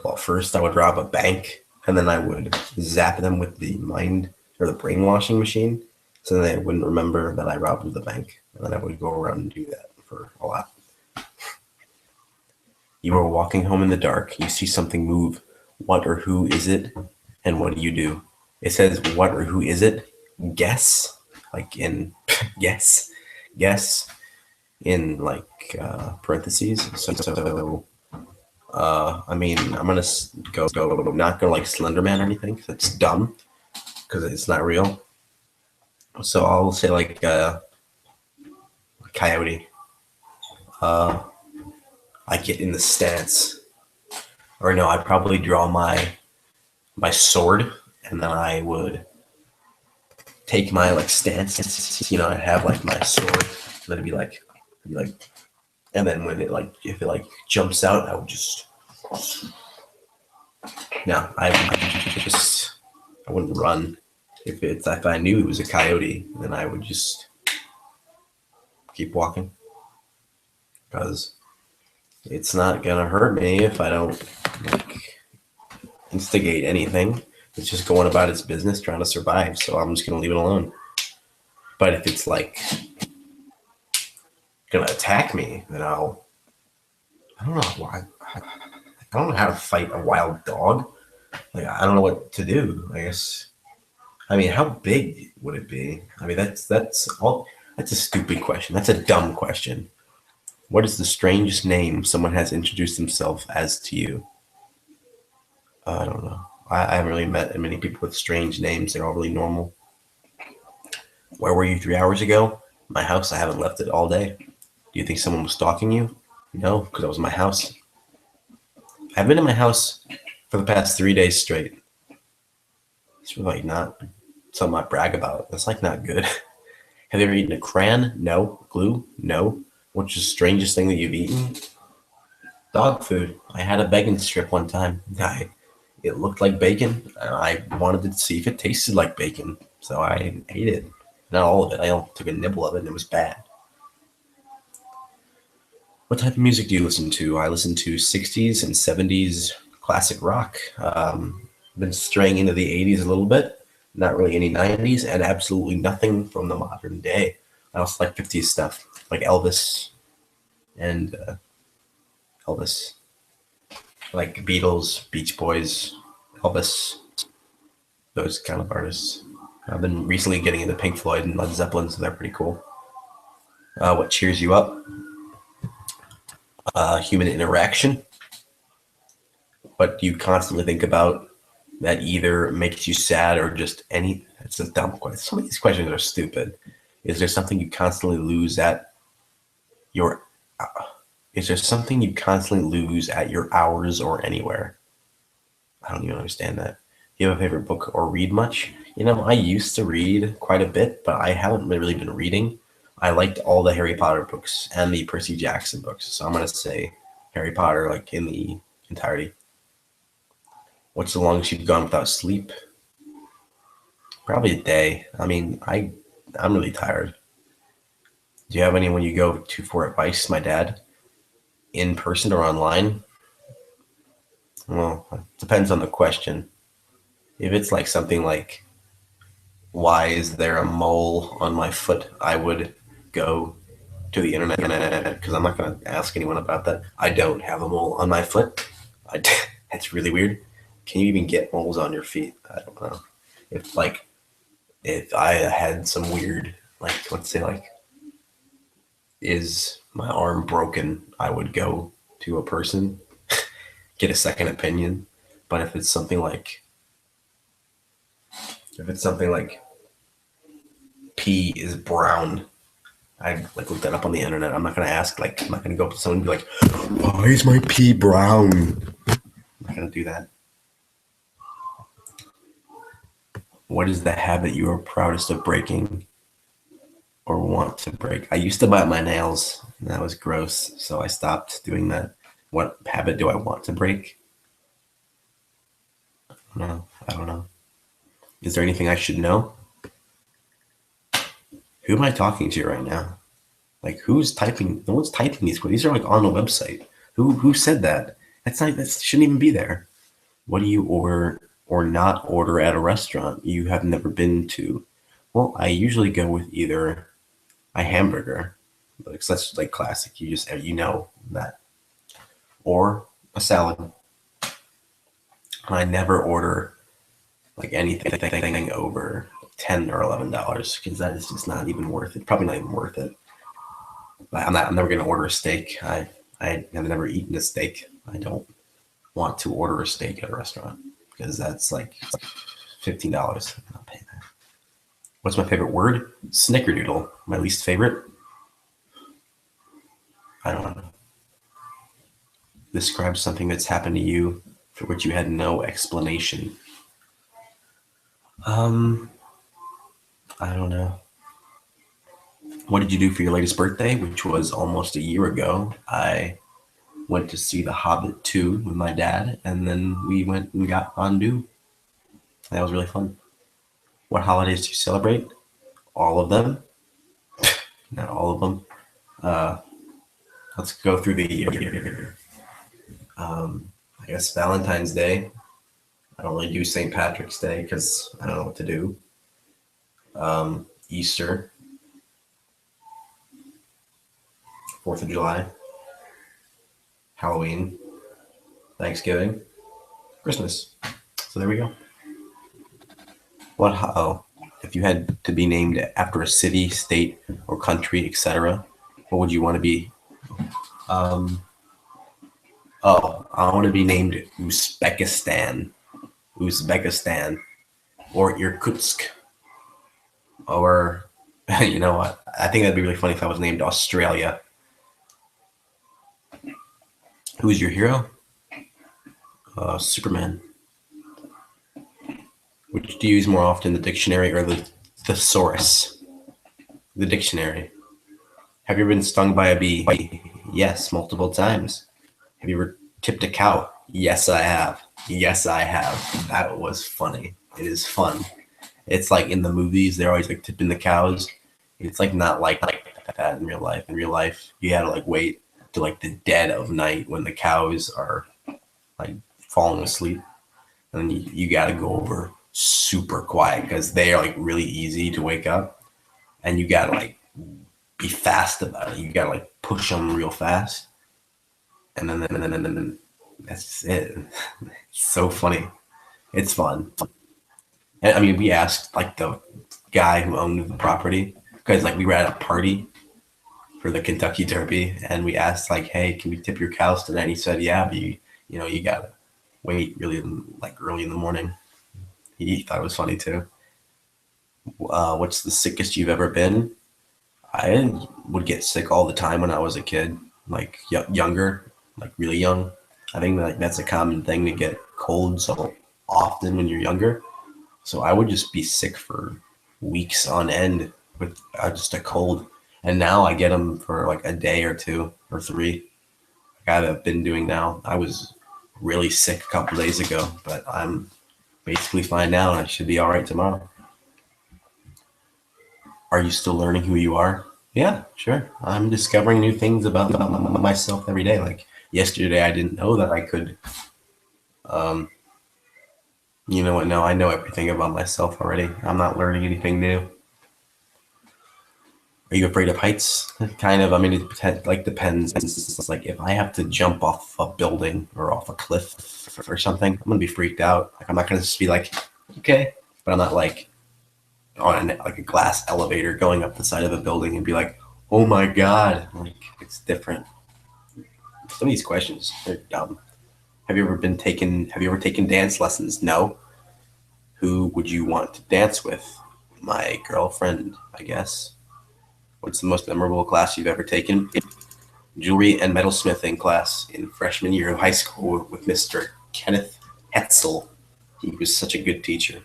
Well, first I would rob a bank, and then I would zap them with the mind or the brainwashing machine, so they wouldn't remember that I robbed the bank. And then I would go around and do that for a lot. You are walking home in the dark. You see something move. What or who is it? And what do? It says, what or who is it? Guess, like in guess in like parentheses. So I mean, I'm gonna go not go like Slenderman or anything because it's dumb because it's not real. So I'll say like coyote. I get in the stance, or no, I'd probably draw my sword, and then I would take my like stance, you know, I'd have like my sword, and then it'd be like, and then when it like, if it like jumps out, I would just, no, I wouldn't run. If I knew it was a coyote, then I would just keep walking, because it's not gonna hurt me if I don't like instigate anything. It's just going about its business, trying to survive. So I'm just gonna leave it alone. But if it's like gonna attack me, then I don't know why. I don't know how to fight a wild dog. Like, I don't know what to do. I guess. I mean, how big would it be? I mean, that's all. That's a stupid question. That's a dumb question. What is the strangest name someone has introduced themselves as to you? I don't know. I haven't really met many people with strange names. They're all really normal. Where were you 3 hours ago? My house. I haven't left it all day. Do you think someone was stalking you? No, because that was my house. I've been in my house for the past 3 days straight. It's really like not something I brag about. That's like not good. Have you ever eaten a crayon? No. Glue? No. What's the strangest thing that you've eaten? Dog food. I had a bacon strip one time. It looked like bacon, and I wanted to see if it tasted like bacon, so I ate it. Not all of it. I only took a nibble of it, and it was bad. What type of music do you listen to? I listen to 60s and 70s classic rock. Been straying into the 80s a little bit. Not really any 90s, and absolutely nothing from the modern day. I also like 50s stuff, like Elvis and Elvis. Like Beatles, Beach Boys, Elvis, those kind of artists. I've been recently getting into Pink Floyd and Led Zeppelin, so they're pretty cool. What cheers you up? Human interaction. What do you constantly think about that either makes you sad or just any? It's a dumb question. Some of these questions are stupid. Is there something you constantly lose at your? Is there something you constantly lose at your hours or anywhere? I don't even understand that. Do you have a favorite book or read much? You know, I used to read quite a bit, but I haven't really been reading. I liked all the Harry Potter books and the Percy Jackson books, so I'm going to say Harry Potter, like in the entirety. What's the longest you've gone without sleep? Probably a day. I mean, I'm really tired. Do you have anyone you go to for advice? My dad. In person or online? Well, it depends on the question. If it's like something like, why is there a mole on my foot? I would go to the internet because I'm not going to ask anyone about that. I don't have a mole on my foot. That's really weird. Can you even get moles on your feet? I don't know. If I had some weird, like, let's say like, is my arm broken? I would go to a person, get a second opinion. But if it's something like pee is brown, I like look that up on the internet. I'm not gonna ask, like, I'm not gonna go up to someone and be like, why is my pee brown? I'm not gonna do that. What is the habit you are proudest of breaking or want to break? I used to bite my nails, and that was gross, so I stopped doing that. What habit do I want to break? No, I don't know. Is there anything I should know? Who am I talking to right now? Like, who's typing? No one's typing these. These are like on a website. Who said that? That shouldn't even be there. What do you order or not order at a restaurant you have never been to? Well, I usually go with either a hamburger, like that's like classic. You know that, or a salad. I never order like anything over $10 or $11 because that is just not even worth it. Probably not even worth it. But I'm never gonna order a steak. I have never eaten a steak. I don't want to order a steak at a restaurant because that's like $15. I'm not paying that. What's my favorite word? Snickerdoodle. My least favorite? I don't know. Describe something that's happened to you for which you had no explanation. I I don't know. What did you do for your latest birthday, which was almost a year ago? I went to see The Hobbit 2 with my dad, and then we went and got fondue. That was really fun. What holidays do you celebrate? All of them. Not all of them. Let's go through the year. I guess Valentine's Day. I don't really do St. Patrick's Day because I don't know what to do. Easter. 4th of July. Halloween. Thanksgiving. Christmas. So there we go. If you had to be named after a city, state, or country, etc., what would you want to be? I want to be named Uzbekistan, or Irkutsk, or you know what? I think that'd be really funny if I was named Australia. Who's your hero? Superman. Which do you use more often, the dictionary or the thesaurus? The dictionary. Have you ever been stung by a bee? Yes, multiple times. Have you ever tipped a cow? Yes, I have. Yes, I have. That was funny. It is fun. It's like in the movies, they're always like tipping the cows. It's like not like that in real life. In real life, you had to like wait to like the dead of night when the cows are like falling asleep. And then you got to go over super quiet because they are like really easy to wake up, and you gotta like be fast about it. You gotta like push them real fast, and then that's it. It's so funny. It's fun. And I mean, we asked like the guy who owned the property because like we were at a party for the Kentucky Derby, and we asked like, "Hey, can we tip your cows tonight?" And he said, "Yeah, but you gotta wait really like early in the morning." He thought it was funny too. What's the sickest you've ever been? I would get sick all the time when I was a kid, like younger, like really young. I think that's a common thing to get colds so often when you're younger. So I would just be sick for weeks on end with just a cold. And now I get them for like a day or two or three. Like I've been doing now. I was really sick a couple days ago, but I'm basically fine now, and I should be all right tomorrow. Are you still learning who you are? Yeah, sure. I'm discovering new things about myself every day. Like yesterday, I didn't know that I could. You know what? No, I know everything about myself already. I'm not learning anything new. Are you afraid of heights? Kind of. I mean, it depends. It's like if I have to jump off a building or off a cliff or something, I'm gonna be freaked out. Like I'm not gonna just be like, okay, but I'm not like on like a glass elevator going up the side of a building and be like, oh my god. Like it's different. Some of these questions are dumb. Have you ever taken dance lessons? No. Who would you want to dance with? My girlfriend, I guess. What's the most memorable class you've ever taken? Jewelry and metalsmithing class in freshman year of high school with Mr. Kenneth Hetzel. He was such a good teacher.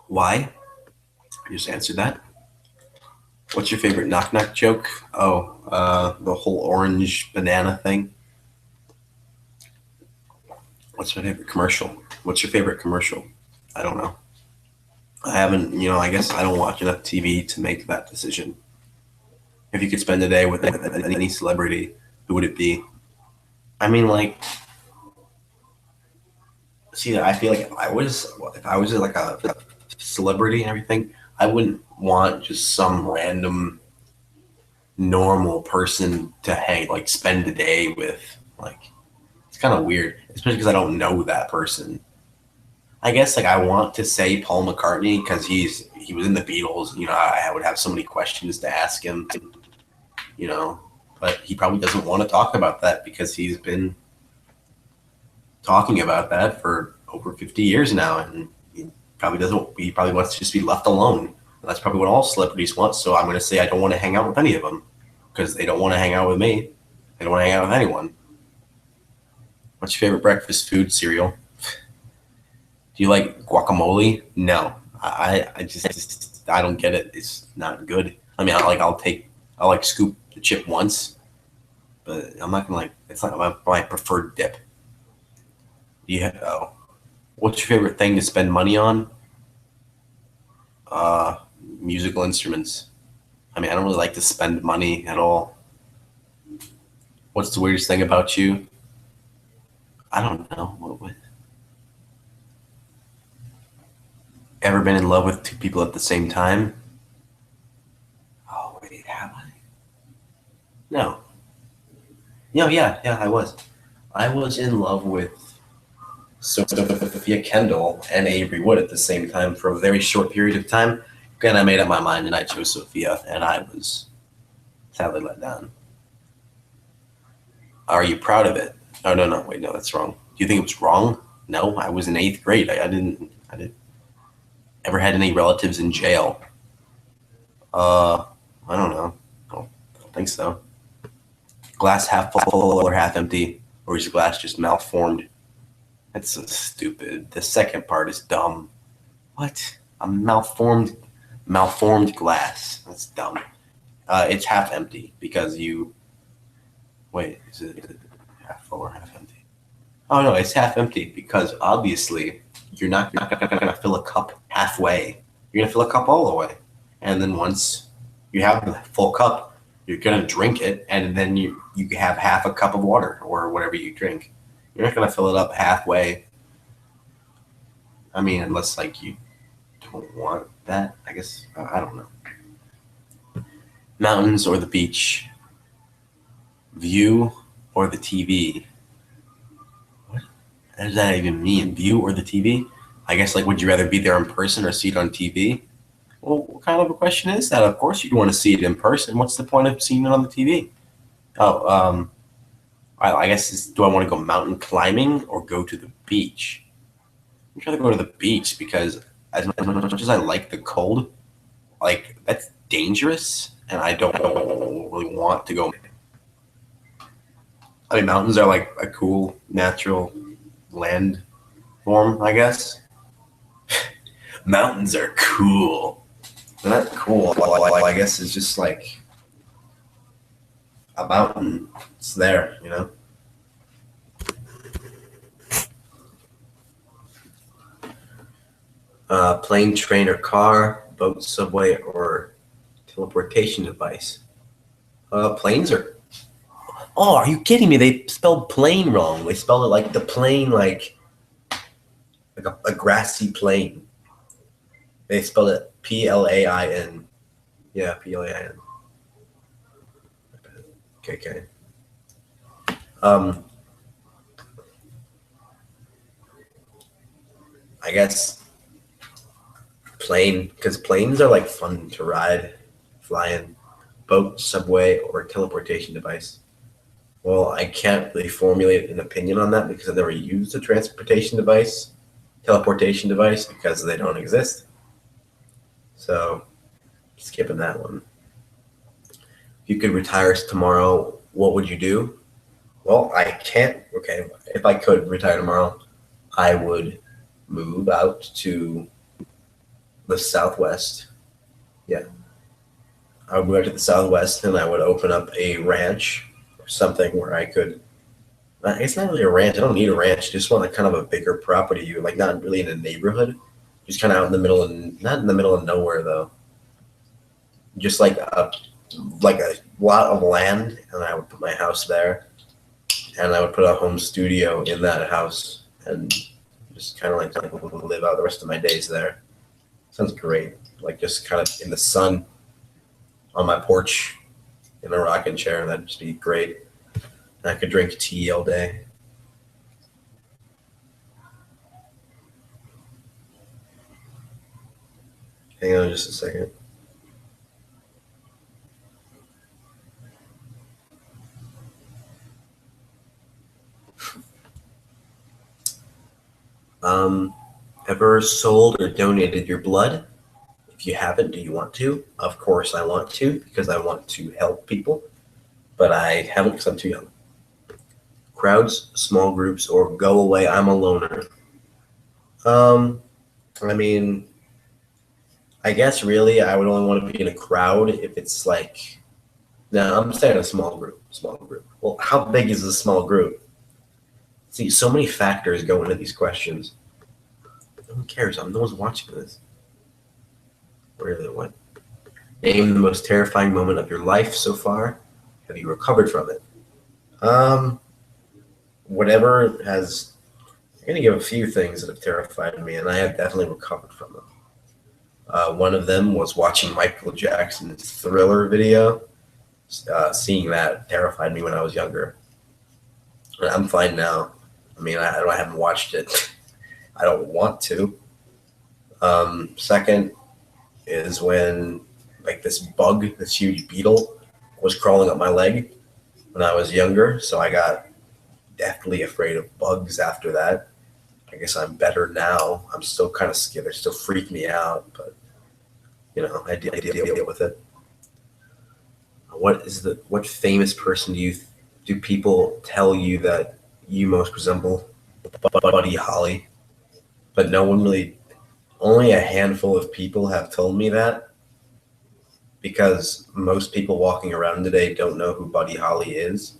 Why? I just answered that. What's your favorite knock-knock joke? Oh, the whole orange banana thing. What's my favorite commercial? What's your favorite commercial? I don't know. I haven't, I guess I don't watch enough TV to make that decision. If you could spend a day with any celebrity, who would it be? I mean, like, see, I feel like if I was like a celebrity and everything, I wouldn't want just some random normal person to spend a day with. Like, it's kind of weird, especially because I don't know that person. I guess I want to say Paul McCartney because he was in the Beatles. I would have so many questions to ask him. But he probably doesn't want to talk about that because he's been talking about that for over 50 years now, and he probably wants to just be left alone. And that's probably what all celebrities want. So I'm going to say I don't want to hang out with any of them because they don't want to hang out with me. They don't want to hang out with anyone. What's your favorite breakfast food? Cereal. Do you like guacamole? No. I just I don't get it. It's not good. I mean, I'll like scoop the chip once, but I'm not gonna like. It's not my preferred dip. Yeah. Oh, what's your favorite thing to spend money on? Uh, Musical instruments. I mean, I don't really like to spend money at all. What's the weirdest thing about you? I don't know. What ever been in love with two people at the same time? Oh wait, have I? No. No, yeah, I was. I was in love with Sophia Kendall and Avery Wood at the same time for a very short period of time. Then I made up my mind and I chose Sophia, and I was sadly let down. Are you proud of it? Oh no, wait, no, that's wrong. Do you think it was wrong? No, I was in 8th grade. I didn't ever had any relatives in jail. I don't know. I don't think so. Glass half full or half empty, or is the glass just malformed? That's so stupid. The second part is dumb. What? A malformed glass. That's dumb. It's half empty because you. Wait, is it half full or half empty? Oh no, it's half empty because obviously you're not gonna fill a cup halfway. You're gonna fill a cup all the way, and then once you have the full cup, you're gonna drink it, and then you have half a cup of water or whatever you drink. You're not gonna fill it up halfway. I mean, unless like you don't want that. I guess I don't know. Mountains or the beach? View or the TV? What does that even mean? View or the TV? I guess like, would you rather be there in person or see it on TV? Well, what kind of a question is that? Of course you'd want to see it in person. What's the point of seeing it on the TV? Oh, I guess do I want to go mountain climbing or go to the beach? I'm trying to go to the beach because as much as I like the cold, like that's dangerous, and I don't really want to go. I mean, mountains are like a cool natural land form, I guess. Mountains are cool. They're not cool. I guess it's just like a mountain. It's there, you know. Plane, train, or car, boat, subway, or teleportation device. Planes are. Oh, are you kidding me? They spelled plane wrong. They spelled it like the plane, like a grassy plain. They spelled it Plain. Yeah, Plain. Okay. I guess plane, because planes are like fun to ride, fly in. Boat, subway, or teleportation device. Well, I can't really formulate an opinion on that because I've never used a teleportation device, because they don't exist. So, skipping that one. If you could retire tomorrow, what would you do? Well, I can't. Okay, if I could retire tomorrow, I would move out to the Southwest. Yeah. I would move out to the Southwest and I would open up a ranch or something where I could. It's not really a ranch. I don't need a ranch. I just want like kind of a bigger property, like not really in a neighborhood, just kind of out in the middle, and not in the middle of nowhere though. Just like a lot of land, and I would put my house there, and I would put a home studio in that house, and just kind of like live out the rest of my days there. Sounds great. Like just kind of in the sun on my porch in a rocking chair. That'd just be great. And I could drink tea all day. Hang on just a second. Ever sold or donated your blood? If you haven't, do you want to? Of course I want to, because I want to help people, but I haven't because I'm too young. Crowds, small groups, or go away, I'm a loner. I mean, I guess really I would only want to be in a crowd if it's like, no, I'm saying a small group. Small group. Well, how big is a small group? See, so many factors go into these questions. No one cares. No one's watching this. Really, what? Name the most terrifying moment of your life so far. Have you recovered from it? Whatever has. I'm gonna give a few things that have terrified me, and I have definitely recovered from them. One of them was watching Michael Jackson's Thriller video. Seeing that terrified me when I was younger. And I'm fine now. I mean, I haven't watched it. I don't want to. Second is when like this bug, this huge beetle, was crawling up my leg when I was younger. So I got deathly afraid of bugs after that. I guess I'm better now. I'm still kind of scared. They still freak me out, but I deal with it. What famous person do people tell you that you most resemble? Buddy Holly. But no one really, only a handful of people have told me that, because most people walking around today don't know who Buddy Holly is.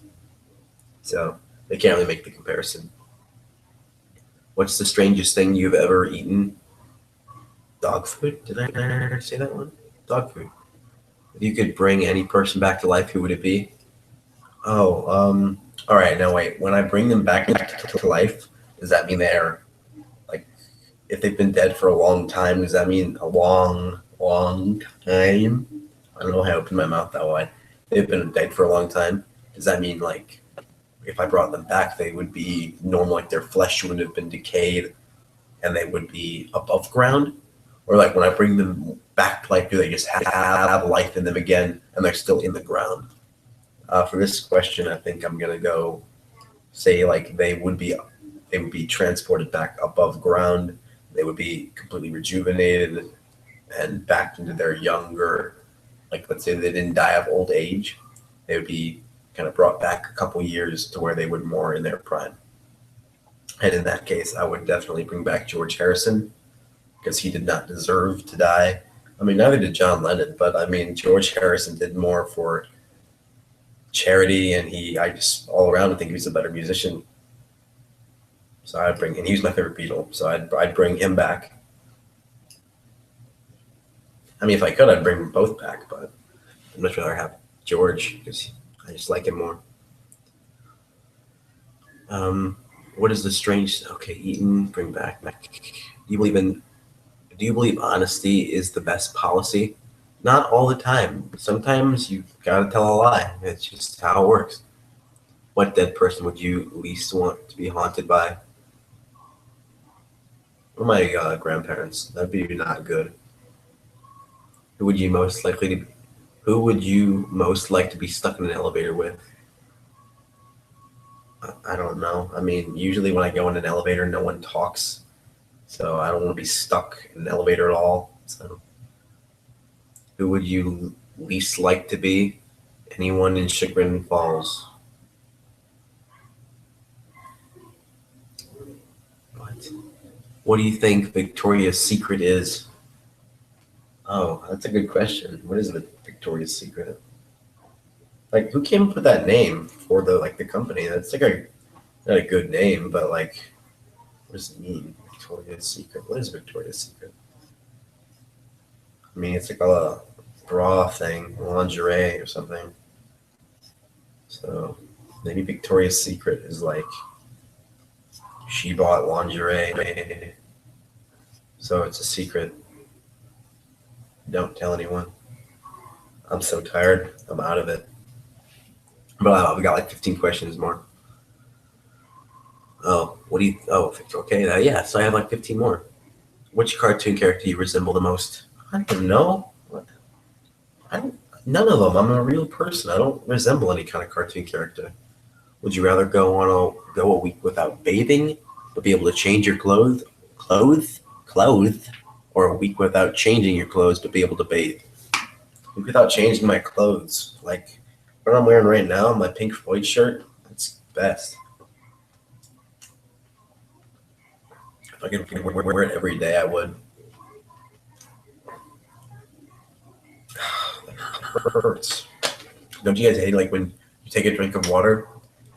So they can't really make the comparison. What's the strangest thing you've ever eaten? Dog food? Did I say that one? Dog food. If you could bring any person back to life, who would it be? Oh, all right, now wait. When I bring them back to life, does that mean they're, like, if they've been dead for a long time, does that mean a long, long time? I don't know why I opened my mouth that wide. They've been dead for a long time. Does that mean, like, if I brought them back, they would be normal, like their flesh wouldn't have been decayed and they would be above ground? Or like when I bring them back to life, do they just have life in them again and they're still in the ground? For this question, I think I'm gonna go say like they would be transported back above ground. They would be completely rejuvenated and back into their younger, like let's say they didn't die of old age, they would be kind of brought back a couple years to where they would more in their prime. And in that case, I would definitely bring back George Harrison, because he did not deserve to die. I mean, neither did John Lennon, but I mean, George Harrison did more for charity, and I just all around think he was a better musician. So and he was my favorite Beatle, so I'd bring him back. I mean, if I could, I'd bring them both back, but I'd much rather have George because I just like him more. What is the strange? Okay, Eaton, bring back. Do you believe honesty is the best policy? Not all the time. Sometimes you gotta tell a lie. It's just how it works. What dead person would you least want to be haunted by? Or my grandparents. That'd be not good. Who would you most like to be stuck in an elevator with? I don't know. I mean, usually when I go in an elevator, no one talks. So I don't want to be stuck in an elevator at all. So who would you least like to be? Anyone in Chagrin Falls. What do you think Victoria's Secret is? Oh, that's a good question. What is Victoria's Secret? Like, who came up with that name for the company? That's like not a good name, but like, what does it mean? Victoria's Secret. What is Victoria's Secret? I mean, it's like a bra thing, lingerie or something. So maybe Victoria's Secret is like she bought lingerie, so it's a secret. Don't tell anyone. I'm so tired. I'm out of it. But I've got like 15 questions more. Oh, okay, yeah, so I have like 15 more. Which cartoon character do you resemble the most? I don't know. None of them. I'm a real person. I don't resemble any kind of cartoon character. Would you rather go a week without bathing, but be able to change your clothes, or a week without changing your clothes, but be able to bathe? A week without changing my clothes, like what I'm wearing right now, my Pink Floyd shirt. That's best. I could wear it every day, I would. It hurts. Don't you guys hate like when you take a drink of water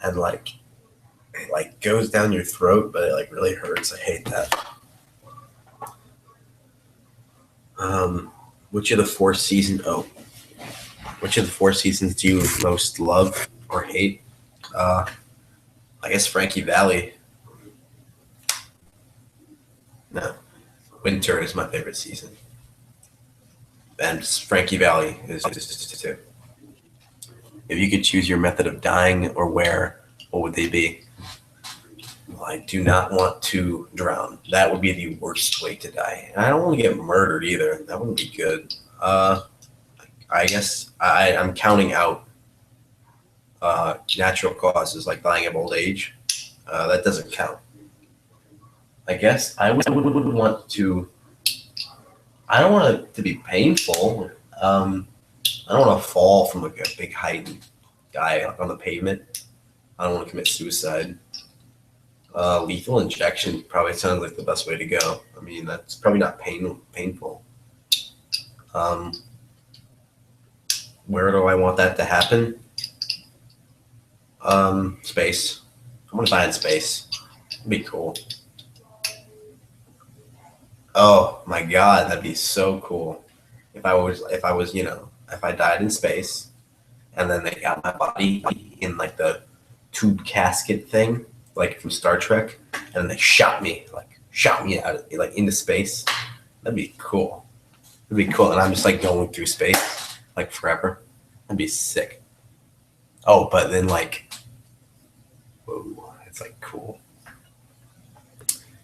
and like it like goes down your throat, but it like really hurts? I hate that. Which of the four seasons? Oh, which of the four seasons do you most love or hate? I guess Frankie Valley. No, winter is my favorite season, and Frankie Valley is too. If you could choose your method of dying or where, what would they be? Well, I do not want to drown. That would be the worst way to die. And I don't want to get murdered either. That wouldn't be good. I guess I'm counting out natural causes like dying of old age. That doesn't count. I guess I would want to. I don't want it to be painful. I don't want to fall from like a big height and die on the pavement. I don't want to commit suicide. Lethal injection probably sounds like the best way to go. I mean, that's probably not painful. Where do I want that to happen? Space. I want to die in space. It'd be cool. Oh my God, that'd be so cool. If I was, if I died in space, and then they got my body in like the tube casket thing, like from Star Trek, and then they shot me out like into space. That'd be cool. It'd be cool, and I'm just like going through space like forever. That'd be sick. Oh, but then like, whoa, it's like cool.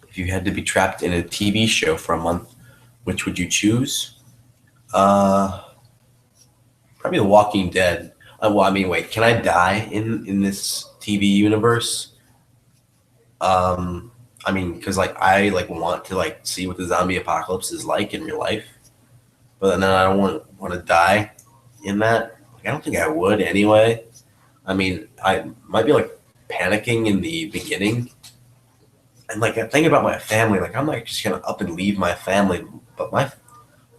If you had to be trapped in a TV show for a month, which would you choose? Probably The Walking Dead. Well, I mean, wait, can I die in this TV universe? I mean, because like I like want to like see what the zombie apocalypse is like in real life, but then I don't want to die in that. Like, I don't think I would anyway. I mean, I might be like panicking in the beginning, and like thinking about my family. Like I'm like just gonna up and leave my family, but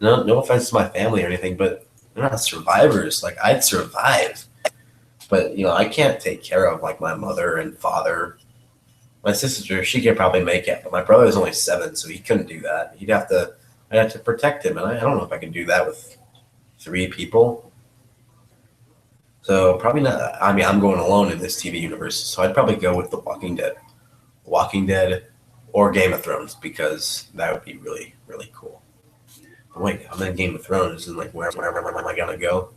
no offense to my family or anything, but they're not survivors. Like I'd survive, but I can't take care of like my mother and father. My sister, she could probably make it, but my brother is only 7, so he couldn't do that. I'd have to protect him, and I don't know if I can do that with 3 people. So probably not. I mean, I'm going alone in this TV universe, so I'd probably go with The Walking Dead, or Game of Thrones, because that would be really, really cool. But wait, I'm in Game of Thrones, and like where am I gonna go?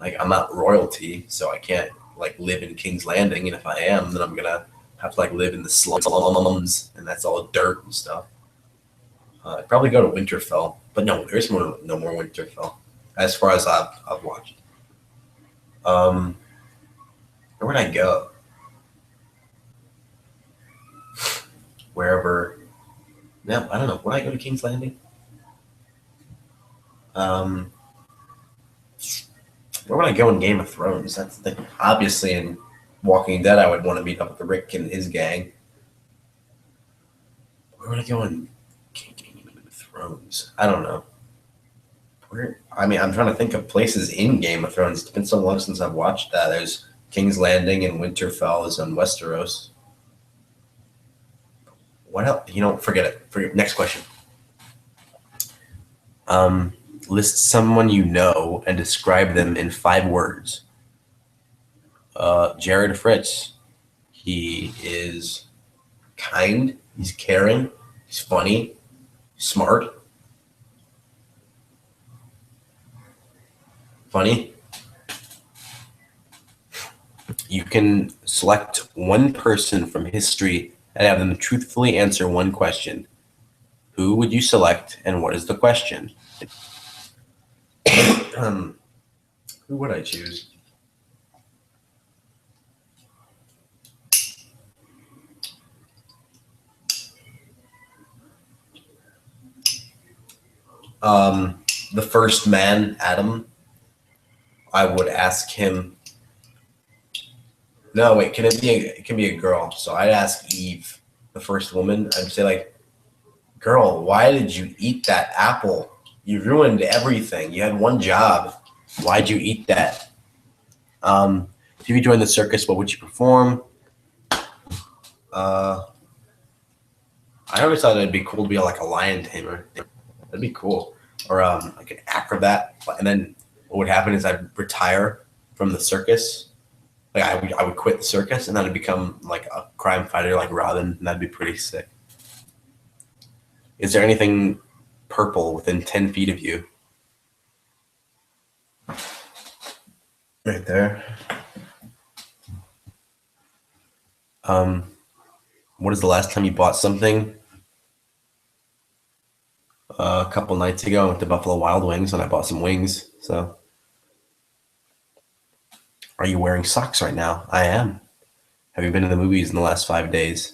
Like I'm not royalty, so I can't like live in King's Landing, and if I am, then I'm gonna have to like live in the slums, and that's all dirt and stuff. I'd probably go to Winterfell, but no, there's no more Winterfell, as far as I've watched. Where would I go? Wherever. No, I don't know. Would I go to King's Landing? Where would I go in Game of Thrones? That's the thing. Obviously, in Walking Dead, I would want to meet up with Rick and his gang. Where would I go in Game of Thrones? I don't know. I mean, I'm trying to think of places in Game of Thrones. It's been so long since I've watched that. There's King's Landing and Winterfell is on Westeros. What else? Forget it. Next question. List someone you know and describe them in 5 words. Jared Fritz. He is kind. He's caring. He's funny. Smart. Funny. You can select one person from history and have them truthfully answer one question. Who would you select, and what is the question? Who would I choose? The first man, Adam. I would ask him. No, wait. It can be a girl. So I'd ask Eve, the first woman. I'd say like, girl, why did you eat that apple? You ruined everything. You had one job. Why'd you eat that? If you could join the circus, what would you perform? I always thought it'd be cool to be like a lion tamer. That'd be cool. Or like an acrobat. And then what would happen is I'd retire from the circus. Like I would quit the circus and then I'd become like a crime fighter like Robin, and that'd be pretty sick. Is there anything purple within 10 feet of you? Right there. What is the last time you bought something? A couple nights ago, I went to Buffalo Wild Wings and I bought some wings. So, are you wearing socks right now? I am. Have you been to the movies in the last 5 days?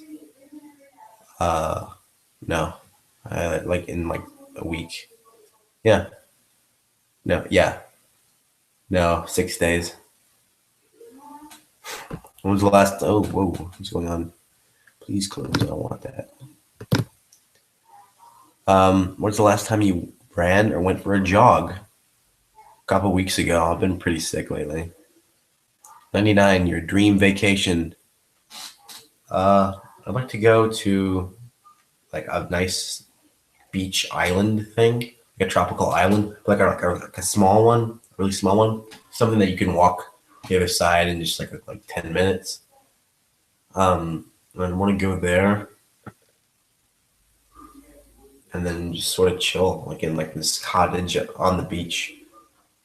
No. Like in like a week. Yeah. No. Yeah. No. 6 days. When was the last? Oh, whoa! What's going on? Please close. I don't want that. When's the last time you ran or went for a jog? A couple weeks ago. I've been pretty sick lately. 99. Your dream vacation. I'd like to go to like a nice beach island thing, like a tropical island, like a small one, a really small one, something that you can walk the other side in just like 10 minutes. I want to go there and then just sort of chill, like in like this cottage on the beach.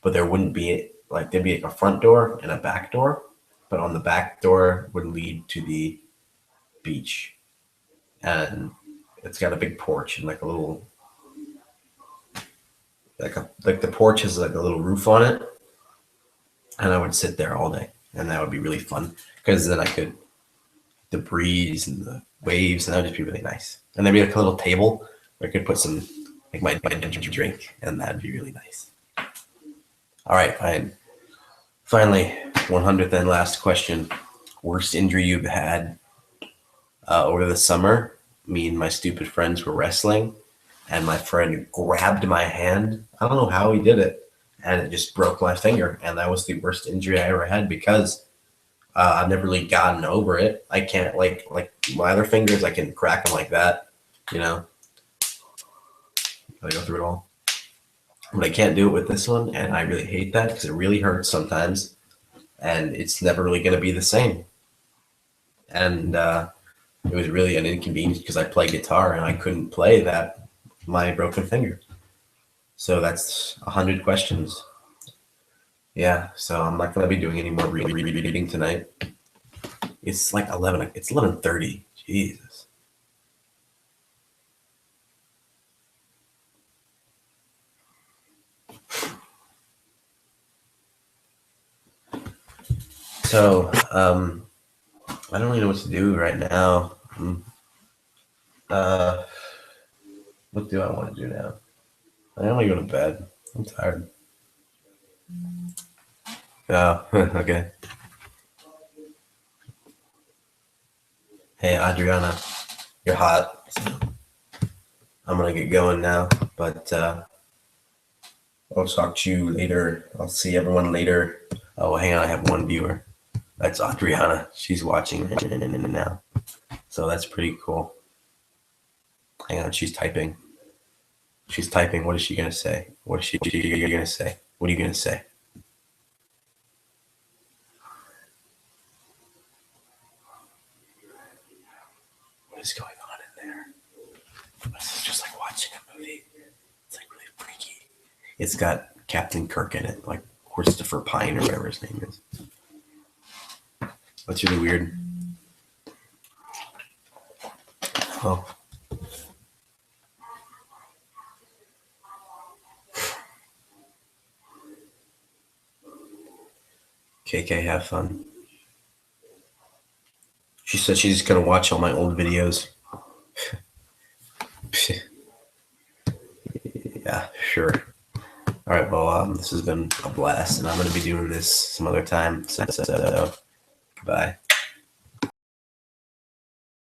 But there wouldn't be there'd be like a front door and a back door, but on the back door would lead to the beach, and it's got a big porch and like a little like the porch has like a little roof on it, and I would sit there all day, and that would be really fun because then I could the breeze and the waves, and that would just be really nice. And there'd be like a little table where I could put some like my drink, and that'd be really nice. All right, fine. Finally, 100th and last question. Worst injury you've had? Over the summer, me and my stupid friends were wrestling, and my friend grabbed my hand. I don't know how he did it, and it just broke my finger. And that was the worst injury I ever had because I've never really gotten over it. I can't like my other fingers, I can crack them like that, you know. I go through it all, but I can't do it with this one, and I really hate that because it really hurts sometimes, and it's never really going to be the same. And it was really an inconvenience because I play guitar and I couldn't play that my broken finger. So that's 100 questions. Yeah, so I'm not going to be doing any more reading tonight. It's like 11. It's 11:30. Jesus. So, I don't really know what to do right now. What do I want to do now? I want to go to bed. I'm tired. Oh, okay. Hey, Adriana, you're hot. So I'm going to get going now, but I'll talk to you later. I'll see everyone later. Oh, hang on. I have one viewer. That's Adriana. She's watching now. So that's pretty cool. Hang on. She's typing. She's typing. What is she going to say? What is she going to say? What are you going to say? What is going on in there? This is just like watching a movie. It's like really freaky. It's got Captain Kirk in it, like Christopher Pine or whatever his name is. That's really weird. Oh. KK, have fun. She said she's going to watch all my old videos. Yeah, sure. All right, well, this has been a blast, and I'm going to be doing this some other time. So, bye.